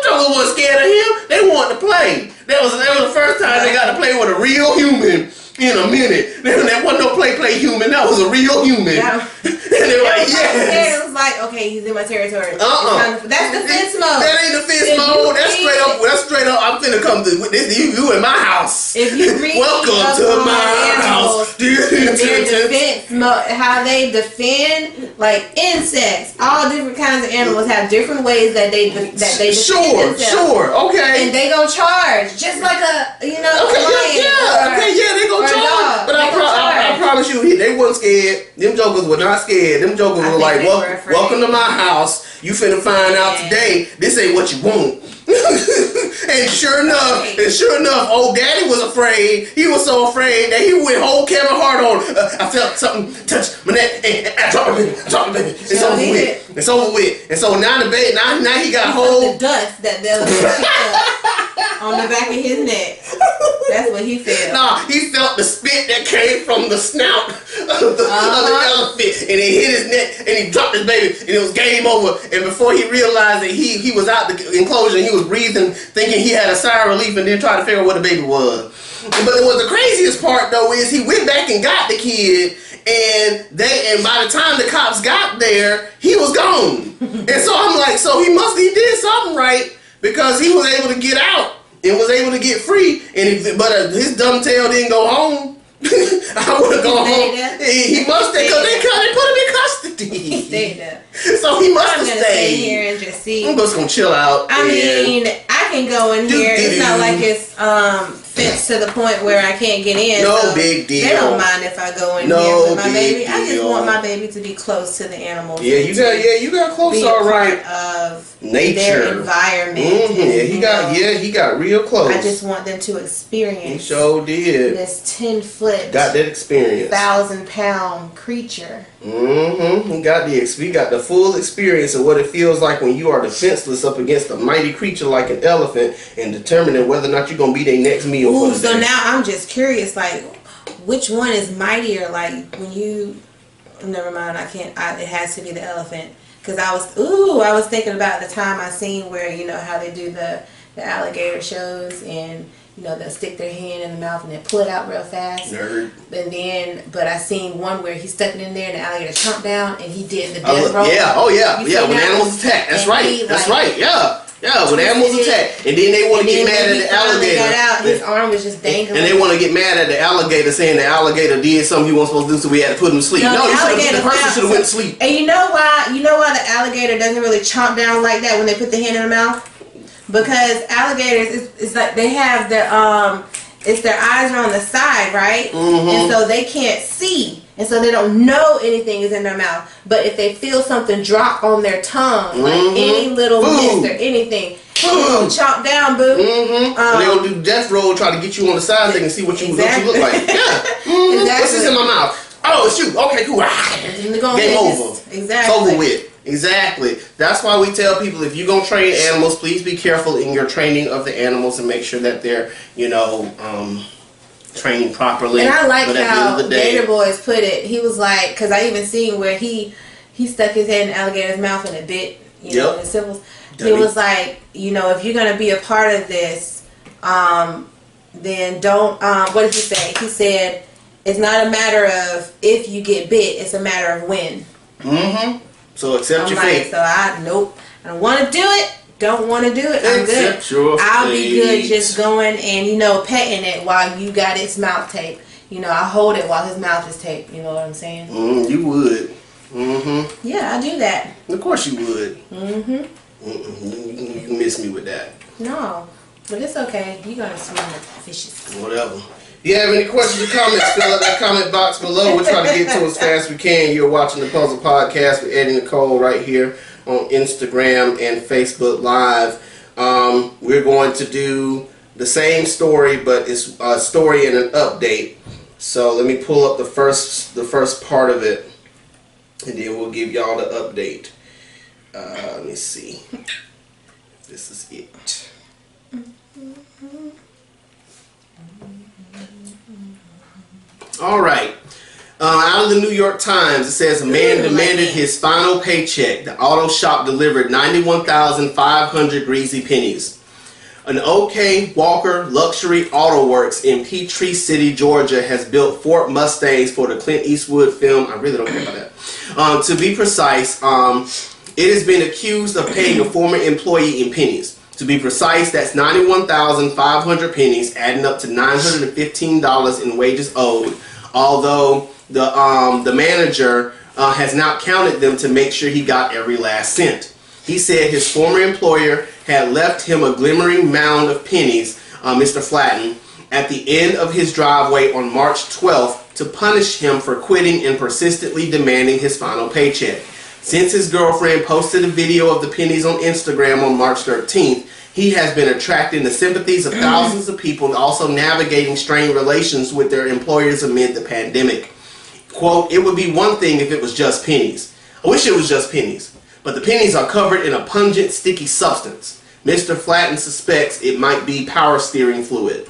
jokers wasn't scared of him. They wanted to play. That was the first time they got to play with a real human in a minute. That wasn't no play human. That was a real human. Yeah. And they were like, yes. It was like, okay, he's in my territory. That's defense mode. That ain't defense mode. That's straight up. I'm finna come to you in my house. If you read welcome to my house. Their defense mode, how they defend, like insects, all different kinds of animals have different ways that they defend themselves. Sure, okay. And they gonna charge just like a they gonna charge. But I promise you, they wasn't scared. Them jokers were not scared. Them jokers were like, welcome to my house. You finna find out today, this ain't what you want. And sure enough, old daddy was afraid. He was so afraid that he went whole Kevin Hart on. I felt something touch my neck, and I dropped my baby. It's over with. And so now the baby, now he got whole the dust that they'll on the back of his neck. That's what he felt. Nah, he felt the spit that came from the snout of the elephant, and it hit his neck, and he dropped his baby, and it was game over. And before he realized that he was out the enclosure, he was breathing, thinking he had a sigh of relief, and then tried to figure out what the baby was. But what the craziest part though is he went back and got the kid, and by the time the cops got there, he was gone. And so I'm like, so he did something right, because he was able to get out and was able to get free, but his dumb tail didn't go home. I would have gone home. He must have, because they put him in custody. He stayed there. So he must have stayed stayed here and just see. I'm just gonna chill out. I mean, I can go in here. It's not like like it's fenced to the point where I can't get in. No so big deal. They don't mind if I go in here with my baby. I just want my baby to be close to the animals. Yeah, you got close, be all a right. Part of nature, their environment. Yeah, he got real close. I just want them to experience. He sure did. This 10-foot, got that experience. 1,000-pound creature. He got the full experience of what it feels like when you are defenseless up against a mighty creature like an elephant and determining whether or not you're gonna be their next meal. Ooh, for the so day. now I'm just curious, like, which one is mightier? Like when you, never mind, it has to be the elephant. Cause I was thinking about the time I seen where, you know, how they do the alligator shows and, you know, they'll stick their hand in the mouth and then pull it out real fast. Nerd. And then, but I seen one where he stuck it in there and the alligator chomped down and he did the death roll. Yeah, You when animals attack. That's right. Yeah, when animals attack. And then they want to get mad at the alligator. Got out, his arm was just dangling. And they want to get mad at the alligator saying the alligator did something he wasn't supposed to do, so we had to put him to sleep. No, the person should have went to sleep. And you know why the alligator doesn't really chomp down like that when they put the hand in the mouth? Because alligators, it's like they have it's their eyes are on the side, right? And so they can't see. And so they don't know anything is in their mouth. But if they feel something drop on their tongue, like any little mist or anything, chomp down, boo. They're going to do death roll, try to get you on the side so they can see what you look like. Yeah. Exactly. What's this in my mouth? Oh, it's you. Okay, cool. Game over. Exactly. It's over with. Exactly. That's why we tell people, if you're going to train animals, please be careful in your training of the animals and make sure that they're, trained properly. And I like how Gator Boys put it. He was like, because I even seen where he stuck his head in the alligator's mouth and it bit, know, the syllables. He was like, if you're going to be a part of this, then don't, what did he say? He said, it's not a matter of if you get bit, it's a matter of when. So accept your fate. So I don't want to do it. Don't want to do it. I'm Accept good. Your I'll fate. be good just going and, petting it while you got its mouth taped. I'll hold it while his mouth is taped. You know what I'm saying? You would. Yeah, I do that. Of course you would. You miss me with that. No, but it's okay. You're going to swim with the fishes. Whatever. If you have any questions or comments, fill out that comment box below. We'll try to get to it as fast as we can. You're watching the Puzzle Podcast with Eddie Nicole right here on Instagram and Facebook Live. We're going to do the same story, but it's a story and an update. So let me pull up the first part of it, and then we'll give y'all the update. Let me see. This is it. All right. Out of the New York Times, it says a man demanded his final paycheck. The auto shop delivered 91,500 greasy pennies. An OK Walker Luxury Auto Works in Peachtree City, Georgia, has built Ford Mustangs for the Clint Eastwood film. I really don't care about that. To be precise, it has been accused of paying a former employee in pennies. To be precise, that's 91,500 pennies, adding up to $915 in wages owed. Although the manager has not counted them to make sure he got every last cent. He said his former employer had left him a glimmering mound of pennies, Mr. Flatten, at the end of his driveway on March 12th to punish him for quitting and persistently demanding his final paycheck. Since his girlfriend posted a video of the pennies on Instagram on March 13th, he has been attracting the sympathies of thousands of people and also navigating strained relations with their employers amid the pandemic. Quote, it would be one thing if it was just pennies. I wish it was just pennies. But the pennies are covered in a pungent, sticky substance. Mr. Flatten suspects it might be power steering fluid.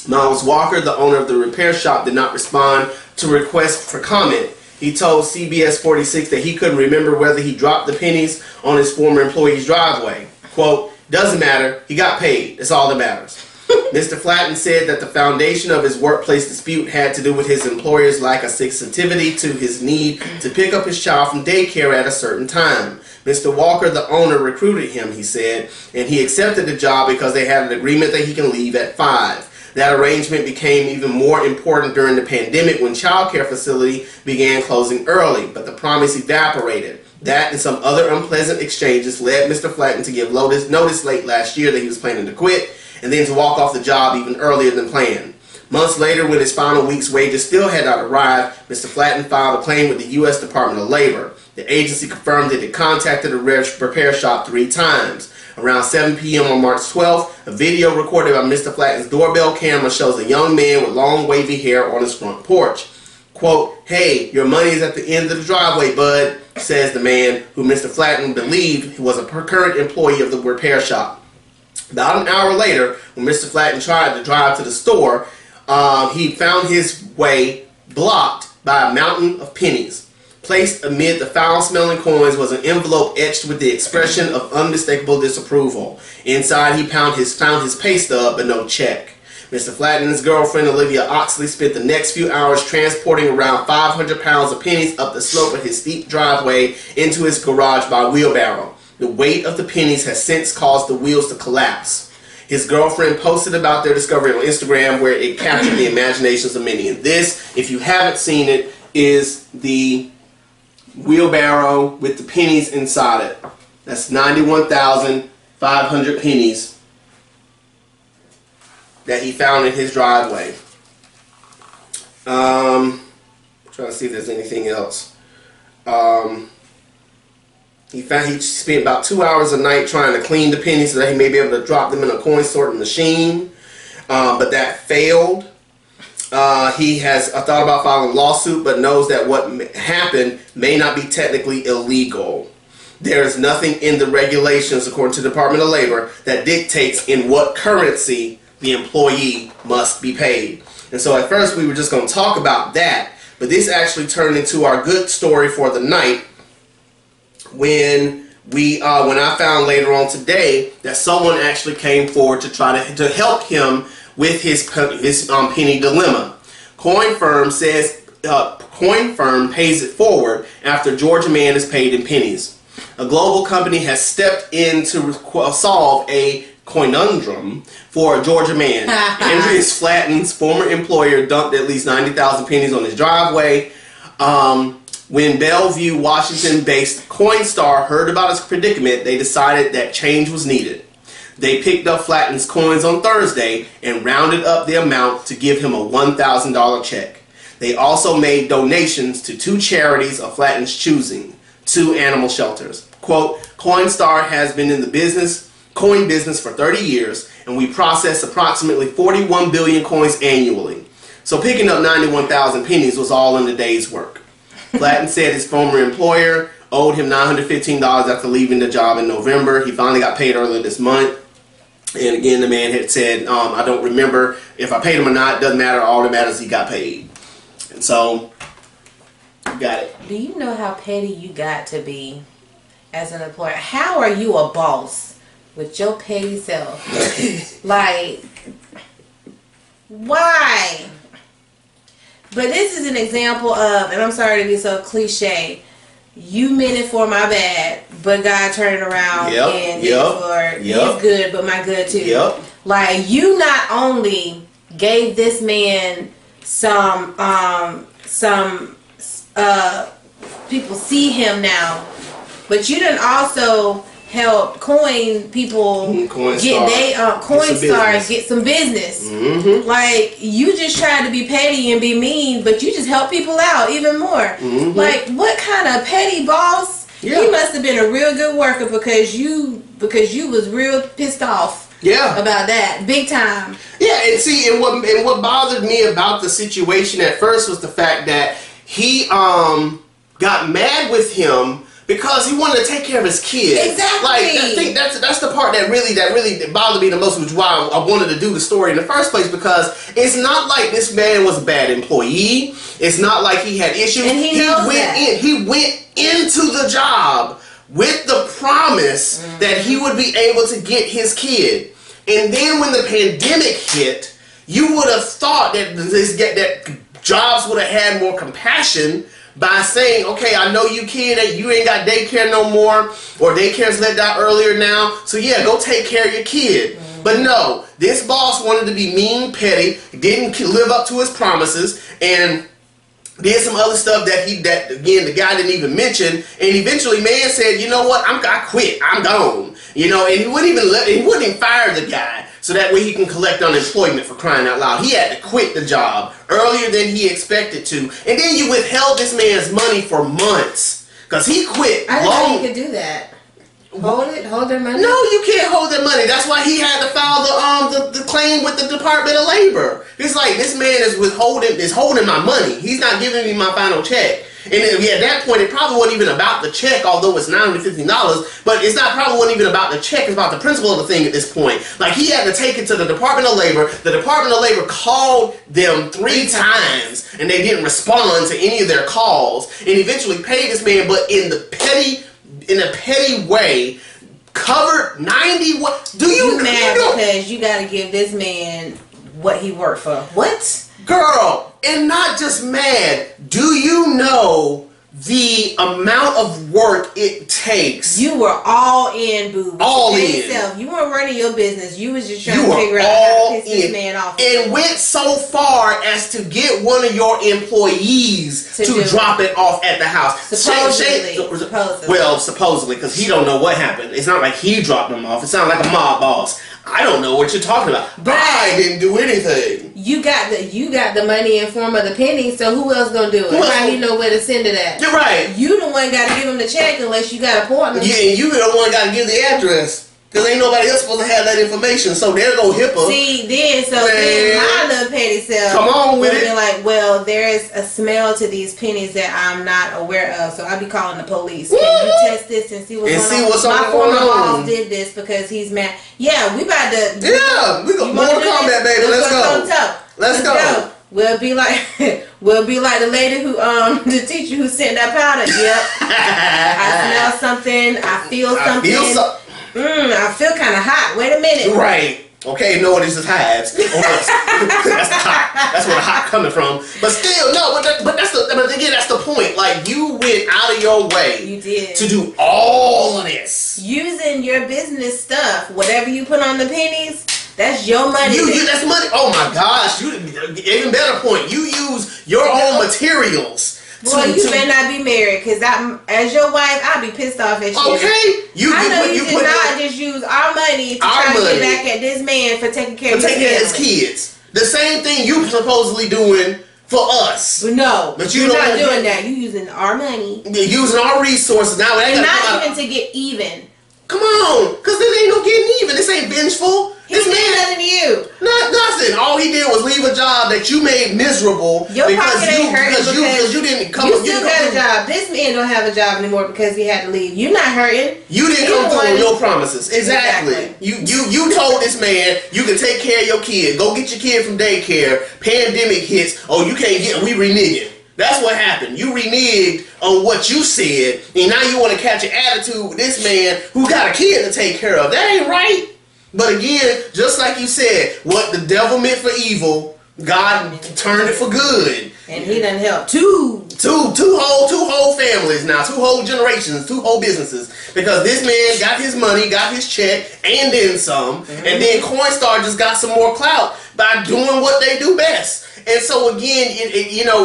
Miles Walker, the owner of the repair shop, did not respond to requests for comment. He told CBS 46 that he couldn't remember whether he dropped the pennies on his former employee's driveway. Quote, doesn't matter. He got paid. That's all that matters. Mr. Flatten said that the foundation of his workplace dispute had to do with his employer's lack of sensitivity to his need to pick up his child from daycare at a certain time. Mr. Walker, the owner, recruited him, he said, and he accepted the job because they had an agreement that he can leave at 5. That arrangement became even more important during the pandemic when childcare facilities began closing early, but the promise evaporated. That and some other unpleasant exchanges led Mr. Flatten to give notice late last year that he was planning to quit, and then to walk off the job even earlier than planned. Months later, when his final week's wages still had not arrived, Mr. Flatten filed a claim with the U.S. Department of Labor. The agency confirmed that it contacted the repair shop 3 times. Around 7 p.m. on March 12th, a video recorded by Mr. Flatten's doorbell camera shows a young man with long wavy hair on his front porch. Quote, "Hey, your money is at the end of the driveway, bud," says the man who Mr. Flatten believed was a current employee of the repair shop. About an hour later, when Mr. Flatten tried to drive to the store, he found his way blocked by a mountain of pennies. Placed amid the foul-smelling coins was an envelope etched with the expression of unmistakable disapproval. Inside, he found his pay stub, but no check. Mr. Flatten and his girlfriend, Olivia Oxley, spent the next few hours transporting around 500 pounds of pennies up the slope of his steep driveway into his garage by wheelbarrow. The weight of the pennies has since caused the wheels to collapse. His girlfriend posted about their discovery on Instagram, where it captured the imaginations of many. And this, if you haven't seen it, is the wheelbarrow with the pennies inside it. That's 91,500 pennies that he found in his driveway. Trying to see if there's anything else. He spent about 2 hours a night trying to clean the pennies so that he may be able to drop them in a coin sorting machine, but that failed. He has thought about filing a lawsuit, but knows that what happened may not be technically illegal. There is nothing in the regulations, according to the Department of Labor, that dictates in what currency the employee must be paid. And so at first we were just going to talk about that, but this actually turned into our good story for the night when I found later on today that someone actually came forward to try to help him with his penny dilemma. Coin Firm pays it forward after Georgia man is paid in pennies. A global company has stepped in to solve a conundrum for a Georgia man. Andreas Flatten's former employer dumped at least 90,000 pennies on his driveway. When Bellevue, Washington-based Coinstar heard about his predicament, they decided that change was needed. They picked up Flatten's coins on Thursday and rounded up the amount to give him a $1,000 check. They also made donations to 2 charities of Flatten's choosing, 2 animal shelters. Quote, "Coinstar has been in the coin business for 30 years, and we process approximately 41 billion coins annually. So picking up 91,000 pennies was all in a day's work." Flatten said his former employer owed him $915 after leaving the job in November. He finally got paid earlier this month. And again, the man had said, I don't remember if I paid him or not. Doesn't matter. All that matters is he got paid. And so, you got it. Do you know how petty you got to be as an employer? How are you a boss with your petty self? Like, why? But this is an example of, and I'm sorry to be so cliche, you meant it for my bad, but God turned around and did it for his good, but my good too. Like, you not only gave this man some people see him now, but you done also help coin people Coinstar get some business. Mm-hmm. Like, you just tried to be petty and be mean, but you just help people out even more. Mm-hmm. Like, what kind of petty boss? Yeah. He must have been a real good worker because you was real pissed off. Yeah. About that, big time. Yeah, and see, and what bothered me about the situation at first was the fact that he got mad with him because he wanted to take care of his kids. Exactly. Like, I think that's the part that really bothered me the most, which is why I wanted to do the story in the first place, because it's not like this man was a bad employee. It's not like he had issues. And he went into the job with the promise that he would be able to get his kid. And then when the pandemic hit, you would have thought that that jobs would have had more compassion by saying, okay, I know you kid, that you ain't got daycare no more, or daycare's let out earlier now, so yeah, go take care of your kid. But no, this boss wanted to be mean, petty, didn't live up to his promises, and did some other stuff that again, the guy didn't even mention. And eventually, man said, you know what, I quit, I'm gone. You know, and he wouldn't even fire the guy. so that way he can collect unemployment, for crying out loud. He had to quit the job earlier than he expected to. And then you withheld this man's money for months. Because he quit I didn't know you could do that. Hold their money? No, you can't hold their money. That's why he had to file the claim with the Department of Labor. It's like, this man is holding my money. He's not giving me my final check. And at that point, it probably wasn't even about the check, although it's $950. But it's probably wasn't even about the check. It's about the principle of the thing at this point. Like, he had to take it to the Department of Labor. The Department of Labor called them 3 times, and they didn't respond to any of their calls. And eventually paid this man, but in a petty way, covered 90. What do you mad because you got to give this man what he worked for? What? Girl, and not just mad. Do you know the amount of work it takes? You were all in, boo. All in. Yourself. You weren't running your business. You was just trying to figure out how to piss this man off. And went so far as to get one of your employees to drop it off at the house. Supposedly. Well, supposedly, because he don't know what happened. It's not like he dropped them off. It sounds like a mob boss. I don't know what you're talking about. But I didn't do anything. You got the money in form of the pennies, so who else gonna do it? How you know where to send it at? You're right. You the one got to give him the check unless you got appointments. Yeah, and you the one got to give the address. Because ain't nobody else supposed to have that information. So there go HIPAA. See, then my little petty self come on with it. Be like, well, there is a smell to these pennies that I'm not aware of, so I'll be calling the police. Can you test this and see what's going on? My former boss did this because he's mad. Yeah, we about to. Yeah, we go Mortal Kombat, baby. Let's go. Let's go. We'll be like the lady who the teacher who sent that powder. Yep. I smell something. I feel something. I feel kind of hot. Wait a minute. Right. Okay, no, this is hives. That's the hot. That's where the hot coming from. But still, no. But again, that's the point. Like, you went out of your way. You did. To do all of this. Using your business stuff, whatever you put on the pennies, that's your money. That's money. Oh my gosh! Even better point. You use your own materials. Boy, you better not be married, because as your wife, I'll be pissed off at you. Okay. You did not just use our money to try to get back at this man for taking care of his kids. The same thing you supposedly doing for us. No, but you're not doing that. You using our money. You're using our resources. Now, and not even to get even. Come on, because this ain't no getting even. This ain't vengeful. This man nothing to you. Nothing. All he did was leave a job that you made miserable. Your pocket ain't hurting because you didn't come. You still got a job. This man don't have a job anymore because he had to leave. You're not hurting. You didn't come through on your promises. Exactly. You told this man you can take care of your kid. Go get your kid from daycare. Pandemic hits. Oh, you can't get. We reneged. That's what happened. You reneged on what you said, and now you want to catch an attitude with this man who got a kid to take care of. That ain't right. But again, just like you said, what the devil meant for evil, God turned it for good. And he done helped two whole families now, 2 whole generations, 2 whole businesses. Because this man got his money, got his check, and then some. Mm-hmm. And then Coinstar just got some more clout by doing what they do best. And so again,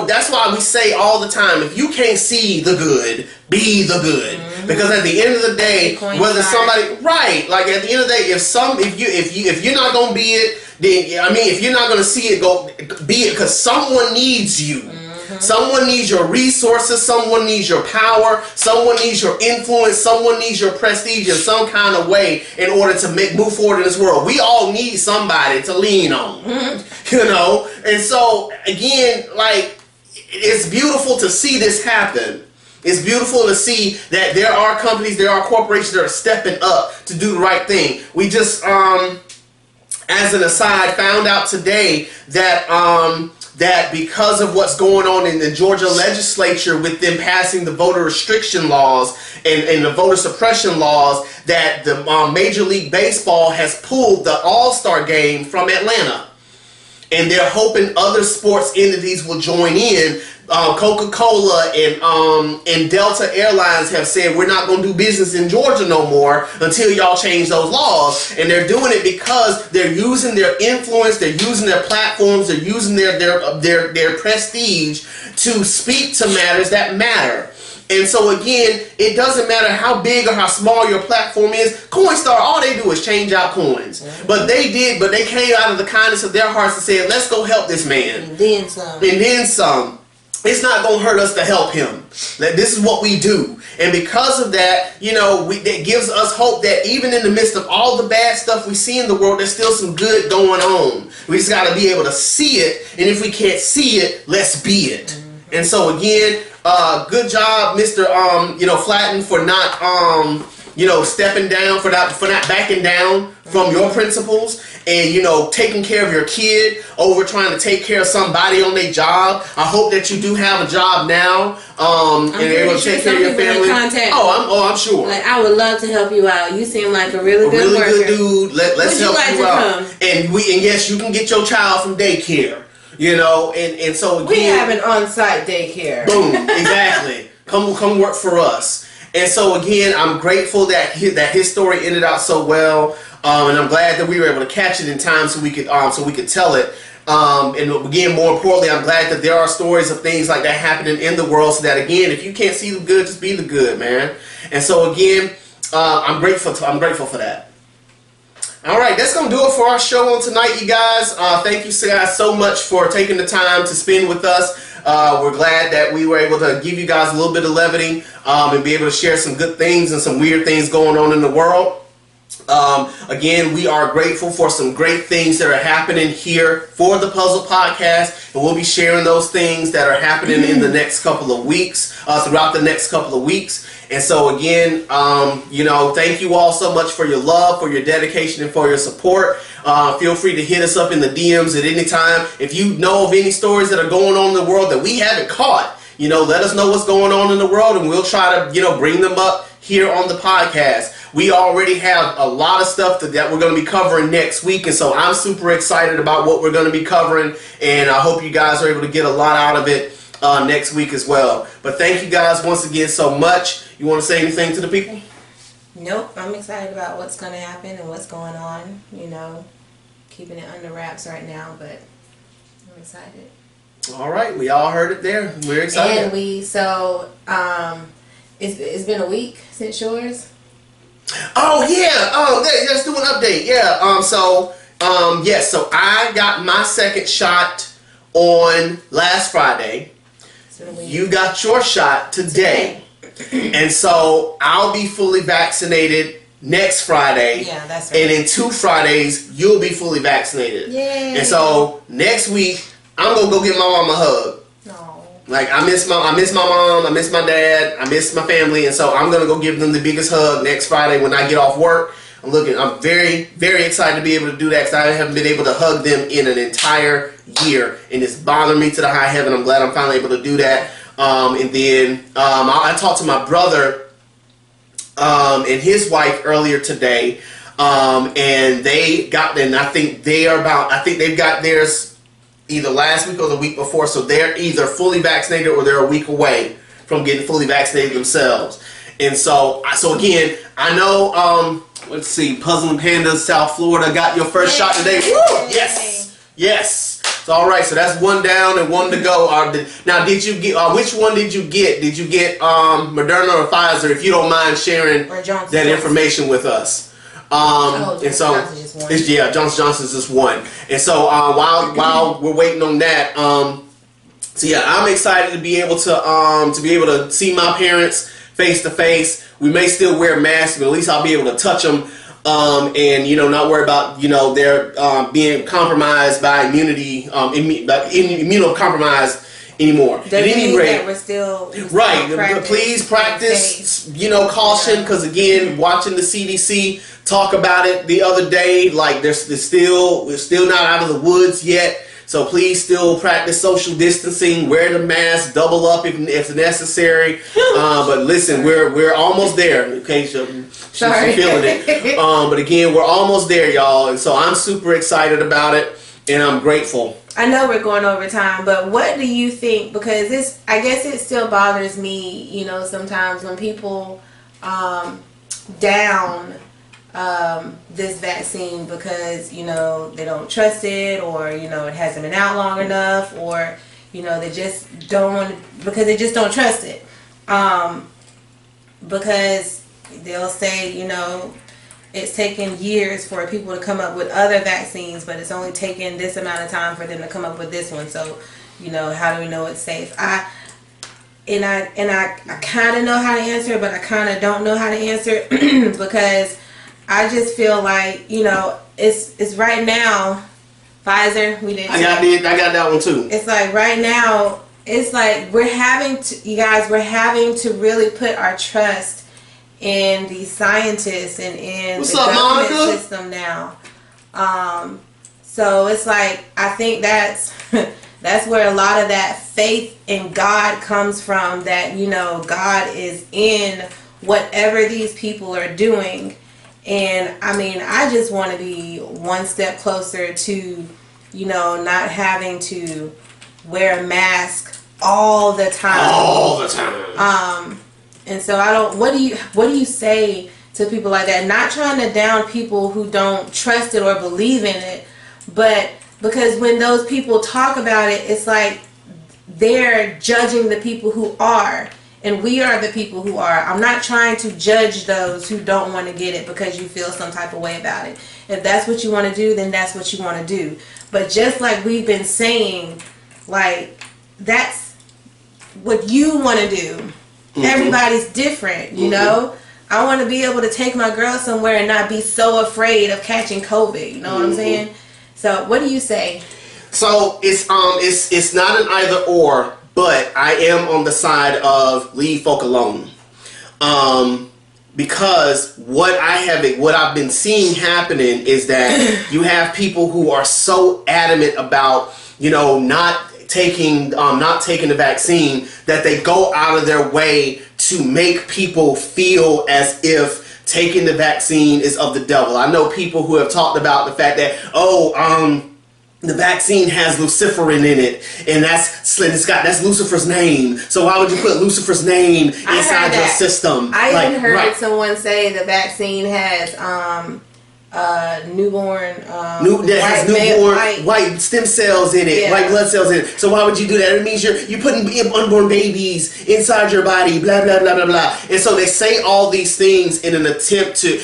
that's why we say all the time, if you can't see the good, be the good. Mm-hmm. Because at the end of the day, whether somebody, right, like at the end of the day, if you're not gonna be it, then if you're not gonna see it, go be it, because someone needs you. Mm-hmm. Someone needs your resources, someone needs your power, someone needs your influence, someone needs your prestige in some kind of way in order to move forward in this world. We all need somebody to lean on. Mm-hmm. And so again, like, it's beautiful to see this happen. It's beautiful to see that there are companies, there are corporations that are stepping up to do the right thing. We just, as an aside, found out today that that because of what's going on in the Georgia legislature with them passing the voter restriction laws and the voter suppression laws, that the Major League Baseball has pulled the All-Star game from Atlanta. And they're hoping other sports entities will join in. Coca-Cola and Delta Airlines have said we're not going to do business in Georgia no more until y'all change those laws. And they're doing it because they're using their influence, they're using their platforms, they're using their prestige to speak to matters that matter. And so again, it doesn't matter how big or how small your platform is. Coinstar, all they do is change out coins. But they came out of the kindness of their hearts and said, let's go help this man. And then some. And then some. It's not going to hurt us to help him. This is what we do. And because of that, that gives us hope that even in the midst of all the bad stuff we see in the world, there's still some good going on. We just got to be able to see it. And if we can't see it, let's be it. And so again, good job, Mr. Flatten, for not stepping down, for not backing down from your principles, and taking care of your kid over trying to take care of somebody on their job. I hope that you do have a job now, and they're able to take care of your family. I'm sure. Like, I would love to help you out. You seem like a really good worker. Good dude. Let's help you out. Come? And yes, you can get your child from daycare. And so again, we have an on-site daycare. Boom, exactly. Come work for us. And so again, I'm grateful that his story ended out so well, and I'm glad that we were able to catch it in time so we could tell it. And again, more importantly, I'm glad that there are stories of things like that happening in the world, so that again, if you can't see the good, just be the good, man. And so again, I'm grateful for that. All right, that's going to do it for our show on tonight, you guys. Thank you guys so much for taking the time to spend with us. We're glad that we were able to give you guys a little bit of levity and be able to share some good things and some weird things going on in the world. Again, we are grateful for some great things that are happening here for the Puzzle Podcast, and we'll be sharing those things that are happening in the next couple of weeks, throughout the next couple of weeks. And so again, thank you all so much for your love, for your dedication, and for your support. Feel free to hit us up in the DMs at any time. If you know of any stories that are going on in the world that we haven't caught, let us know what's going on in the world, and we'll try to, bring them up here on the podcast. We already have a lot of stuff that we're going to be covering next week, and so I'm super excited about what we're going to be covering, and I hope you guys are able to get a lot out of it next week as well. But thank you guys once again so much. You want to say anything to the people? Nope. I'm excited about what's going to happen and what's going on. Keeping it under wraps right now, but I'm excited. All right, we all heard it there. We're excited. And it's been a week since yours. Oh yeah. Let's do an update. Yeah. So I got my second shot on last Friday. You got your shot today. And so I'll be fully vaccinated next Friday. Yeah, that's right. And in 2 Fridays, you'll be fully vaccinated. Yay. And so next week, I'm gonna go get my mom a hug. No. Like I miss my mom, I miss my dad, I miss my family, and so I'm gonna go give them the biggest hug next Friday when I get off work. I'm very, very excited to be able to do that because I haven't been able to hug them in an entire year, and it's bothering me to the high heaven. I'm glad I'm finally able to do that. And then I talked to my brother and his wife earlier today, and they got, and I think they've got theirs either last week or the week before, so they're either fully vaccinated or they're a week away from getting fully vaccinated themselves. And so again, I know, let's see, Puzzling Pandas, South Florida, got your first shot today. Woo! Yes. So, all right, so that's 1 down and 1 to go. Now, did you get, which one did you get? Did you get Moderna or Pfizer, if you don't mind sharing that information with us? Johnson Johnson's just 1. And so while we're waiting on that, I'm excited to be able to see my parents face to face. We may still wear masks, but at least I'll be able to touch them, and not worry about their being compromised by immunocompromised anymore. At any rate, we're still right. Please practice, caution, because again, watching the CDC talk about it the other day, like we're still not out of the woods yet. So please still practice social distancing, wear the mask, double up if necessary. But listen, we're almost there. Okay, so she's feeling it. But again, we're almost there, y'all. And so I'm super excited about it, and I'm grateful. I know we're going over time, but what do you think? Because I guess it still bothers me, sometimes when people down this vaccine because they don't trust it, or it hasn't been out long enough, or they just don't want to, because they just don't trust it. Because they'll say, it's taken years for people to come up with other vaccines, but it's only taken this amount of time for them to come up with this one. So, how do we know it's safe? I kind of know how to answer, but I kind of don't know how to answer because I just feel like, it's right now. Pfizer, we did. I got that one too. It's like right now, it's like we're having to really put our trust in the scientists and in the government system now. So it's like, I think that's where a lot of that faith in God comes from, that, God is in whatever these people are doing. And I mean, I just want to be one step closer to, not having to wear a mask all the time. And so what do you say to people like that? Not trying to down people who don't trust it or believe in it, but because when those people talk about it, it's like they're judging the people who are, and we are the people who are. I'm not trying to judge those who don't want to get it because you feel some type of way about it. If that's what you want to do, then that's what you want to do. But just like we've been saying, like, that's what you want to do. Mm-hmm. Everybody's different, you know? I want to be able to take my girl somewhere and not be so afraid of catching COVID. You know what I'm saying? So what do you say? So it's not an either or, but I am on the side of leave folk alone. Because what I've been seeing happening is that you have people who are so adamant about, not taking the vaccine, that they go out of their way to make people feel as if taking the vaccine is of the devil. I know people who have talked about the fact that, the vaccine has luciferin in it, and that's Lucifer's name. So why would you put Lucifer's name inside your system? I even heard someone say the vaccine has newborn white stem cells in it, white blood cells in it. So why would you do that? It means you're putting unborn babies inside your body, blah blah blah blah blah. And so they say all these things in an attempt to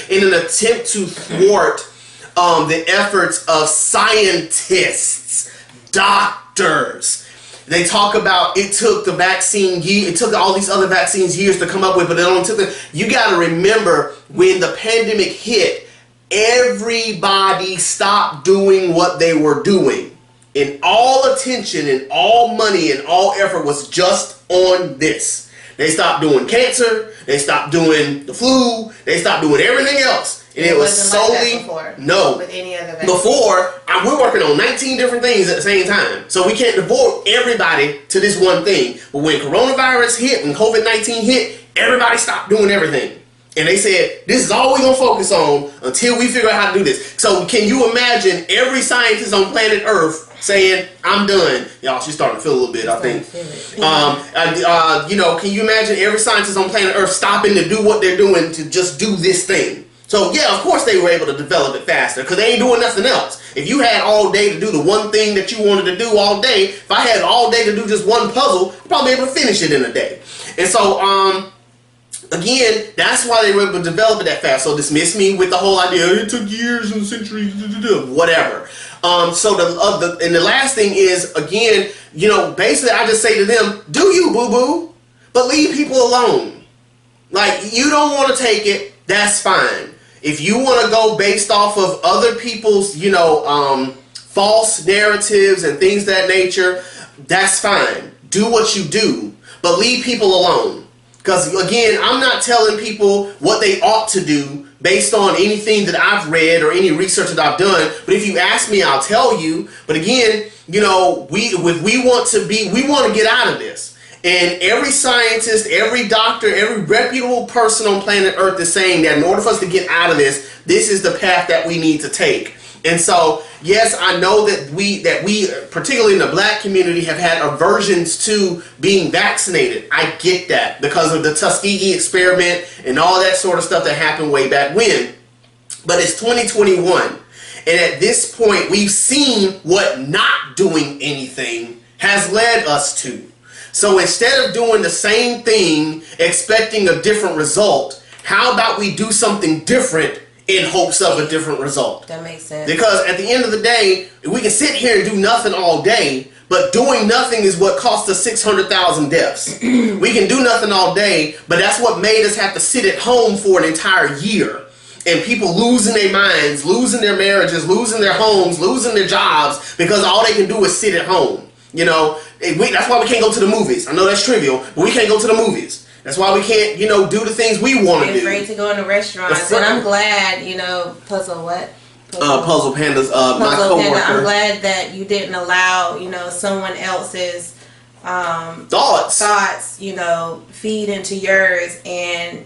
thwart the efforts of scientists, doctors. They talk about it took the vaccine, it took all these other vaccines years to come up with, but it only took you got to remember, when the pandemic hit, everybody stopped doing what they were doing. And all attention and all money and all effort was just on this. They stopped doing cancer, they stopped doing the flu, they stopped doing everything else. And it was solely with any other vaccine. Before, we're working on 19 different things at the same time. So we can't devote everybody to this one thing. But when coronavirus hit, when COVID-19 hit, everybody stopped doing everything. And they said, this is all we're going to focus on until we figure out how to do this. So can you imagine every scientist on planet Earth saying, I'm done? Y'all, she's starting to feel a little bit, I think. Can you imagine every scientist on planet Earth stopping to do what they're doing to just do this thing? So yeah, of course they were able to develop it faster because they ain't doing nothing else. If you had all day to do the one thing that you wanted to do all day, if I had all day to do just one puzzle, I'd probably be able to finish it in a day. And so, again, that's why they were able to develop it that fast. So dismiss me with the whole idea, it took years and centuries, whatever. So the last thing is, again, basically I just say to them, do you, boo-boo, but leave people alone. Like, you don't want to take it, that's fine. If you want to go based off of other people's, false narratives and things of that nature, that's fine. Do what you do, but leave people alone. Because, again, I'm not telling people what they ought to do based on anything that I've read or any research that I've done. But if you ask me, I'll tell you. But again, we want to get out of this. And every scientist, every doctor, every reputable person on planet Earth is saying that in order for us to get out of this, this is the path that we need to take. And so, yes, I know that we, particularly in the black community, have had aversions to being vaccinated. I get that because of the Tuskegee experiment and all that sort of stuff that happened way back when. But it's 2021. And at this point, we've seen what not doing anything has led us to. So instead of doing the same thing, expecting a different result, how about we do something different in hopes of a different result? That makes sense. Because at the end of the day, we can sit here and do nothing all day, but doing nothing is what cost us 600,000 deaths. We can do nothing all day, but that's what made us have to sit at home for an entire year. And people losing their minds, losing their marriages, losing their homes, losing their jobs, because all they can do is sit at home. You know, that's why we can't go to the movies. I know that's trivial, but we can't go to the movies. That's why we can't, do the things we want to do. Afraid to go in the restaurants. And I'm glad, Puzzle Panda's my coworker. Panda, I'm glad that you didn't allow, someone else's thoughts, feed into yours and,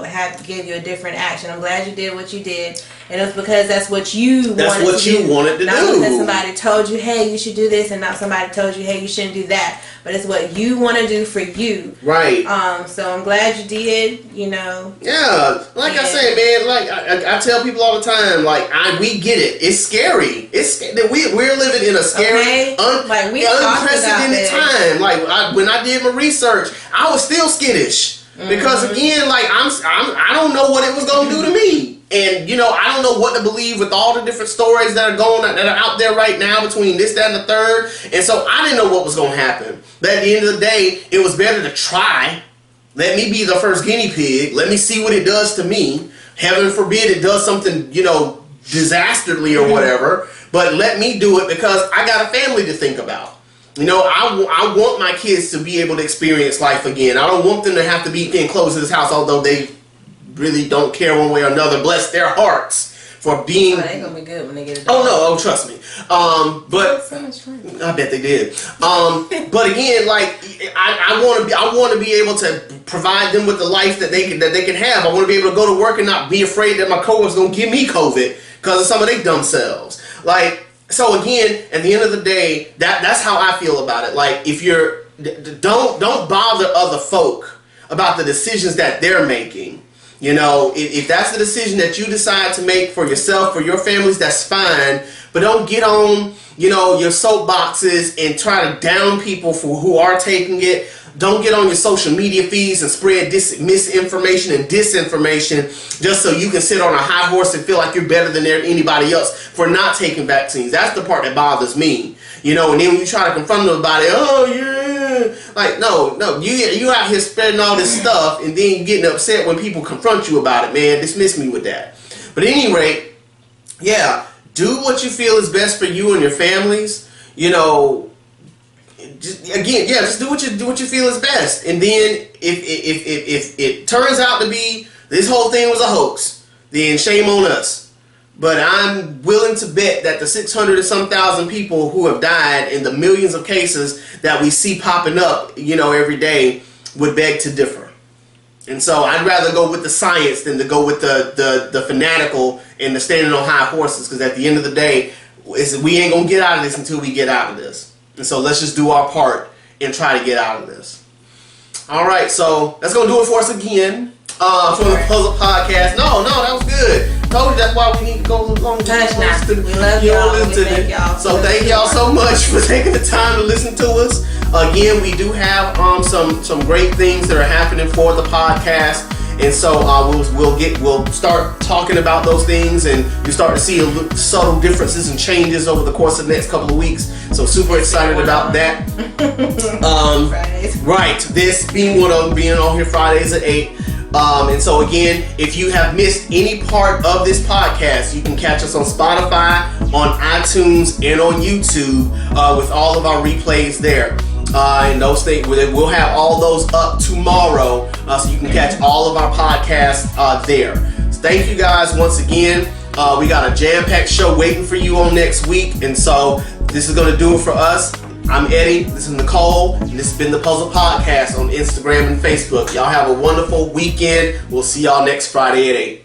have to give you a different action. I'm glad you did what you did. And it's because that's what you wanted to do. Not because somebody told you, hey, you should do this, and not somebody told you, hey, you shouldn't do that. But it's what you want to do for you. Right. So I'm glad you did, Yeah. Like I say, man, like I tell people all the time, like, we get it. It's scary. We're living in a scary, unprecedented time. Like, when I did my research, I was still skittish. Because again, like, I don't know what it was going to do to me. And, I don't know what to believe with all the different stories that are out there right now between this, that, and the third. And so I didn't know what was going to happen. But at the end of the day, it was better to try. Let me be the first guinea pig. Let me see what it does to me. Heaven forbid it does something, disastrously or whatever. But let me do it because I got a family to think about. I want my kids to be able to experience life again. I don't want them to have to be enclosed in this house, although they really don't care one way or another. Bless their hearts for being. Oh, they're gonna be good when they get a dog. Oh no! Oh, trust me. But so much fun. I bet they did. But again, like I want to be able to provide them with the life that they can have. I want to be able to go to work and not be afraid that my coworkers gonna give me COVID because of some of their dumb selves. Like. So again, at the end of the day, that's how I feel about it. Like, if you're don't bother other folk about the decisions that they're making. If that's the decision that you decide to make for yourself, for your families, that's fine. But don't get on, your soapboxes and try to down people for who are taking it. Don't get on your social media feeds and spread misinformation and disinformation just so you can sit on a high horse and feel like you're better than anybody else for not taking vaccines. That's the part that bothers me. And then when you try to confront them about it, oh yeah, like no, you out here spreading all this stuff and then getting upset when people confront you about it, man. Dismiss me with that. But at any rate, yeah, do what you feel is best for you and your families. Just do what you feel is best. And then if it turns out to be this whole thing was a hoax, then shame on us. But I'm willing to bet that the 600 and some thousand people who have died and the millions of cases that we see popping up, every day would beg to differ. And so I'd rather go with the science than to go with the fanatical and the standing on high horses, because at the end of the day, we ain't gonna get out of this until we get out of this. And so let's just do our part and try to get out of this. All right, so that's gonna do it for us again for the Puzzle Podcast. No, that was good. Told you that's why we need to go along. We love y'all. Thank y'all. So thank y'all so much for taking the time to listen to us. Again, we do have some great things that are happening for the podcast. And so we'll start talking about those things, and you start to see subtle differences and changes over the course of the next couple of weeks. So super excited about that. Right, this being one of them, being on here Fridays at 8. And so again, if you have missed any part of this podcast, you can catch us on Spotify, on iTunes, and on YouTube with all of our replays there. And those things, we'll have all those up tomorrow, so you can catch all of our podcasts there. So thank you guys once again. We got a jam-packed show waiting for you on next week, and so this is going to do it for us. I'm Eddie, this is Nicole, and this has been the Puzzle Podcast on Instagram and Facebook. Y'all have a wonderful weekend. We'll see y'all next Friday at 8.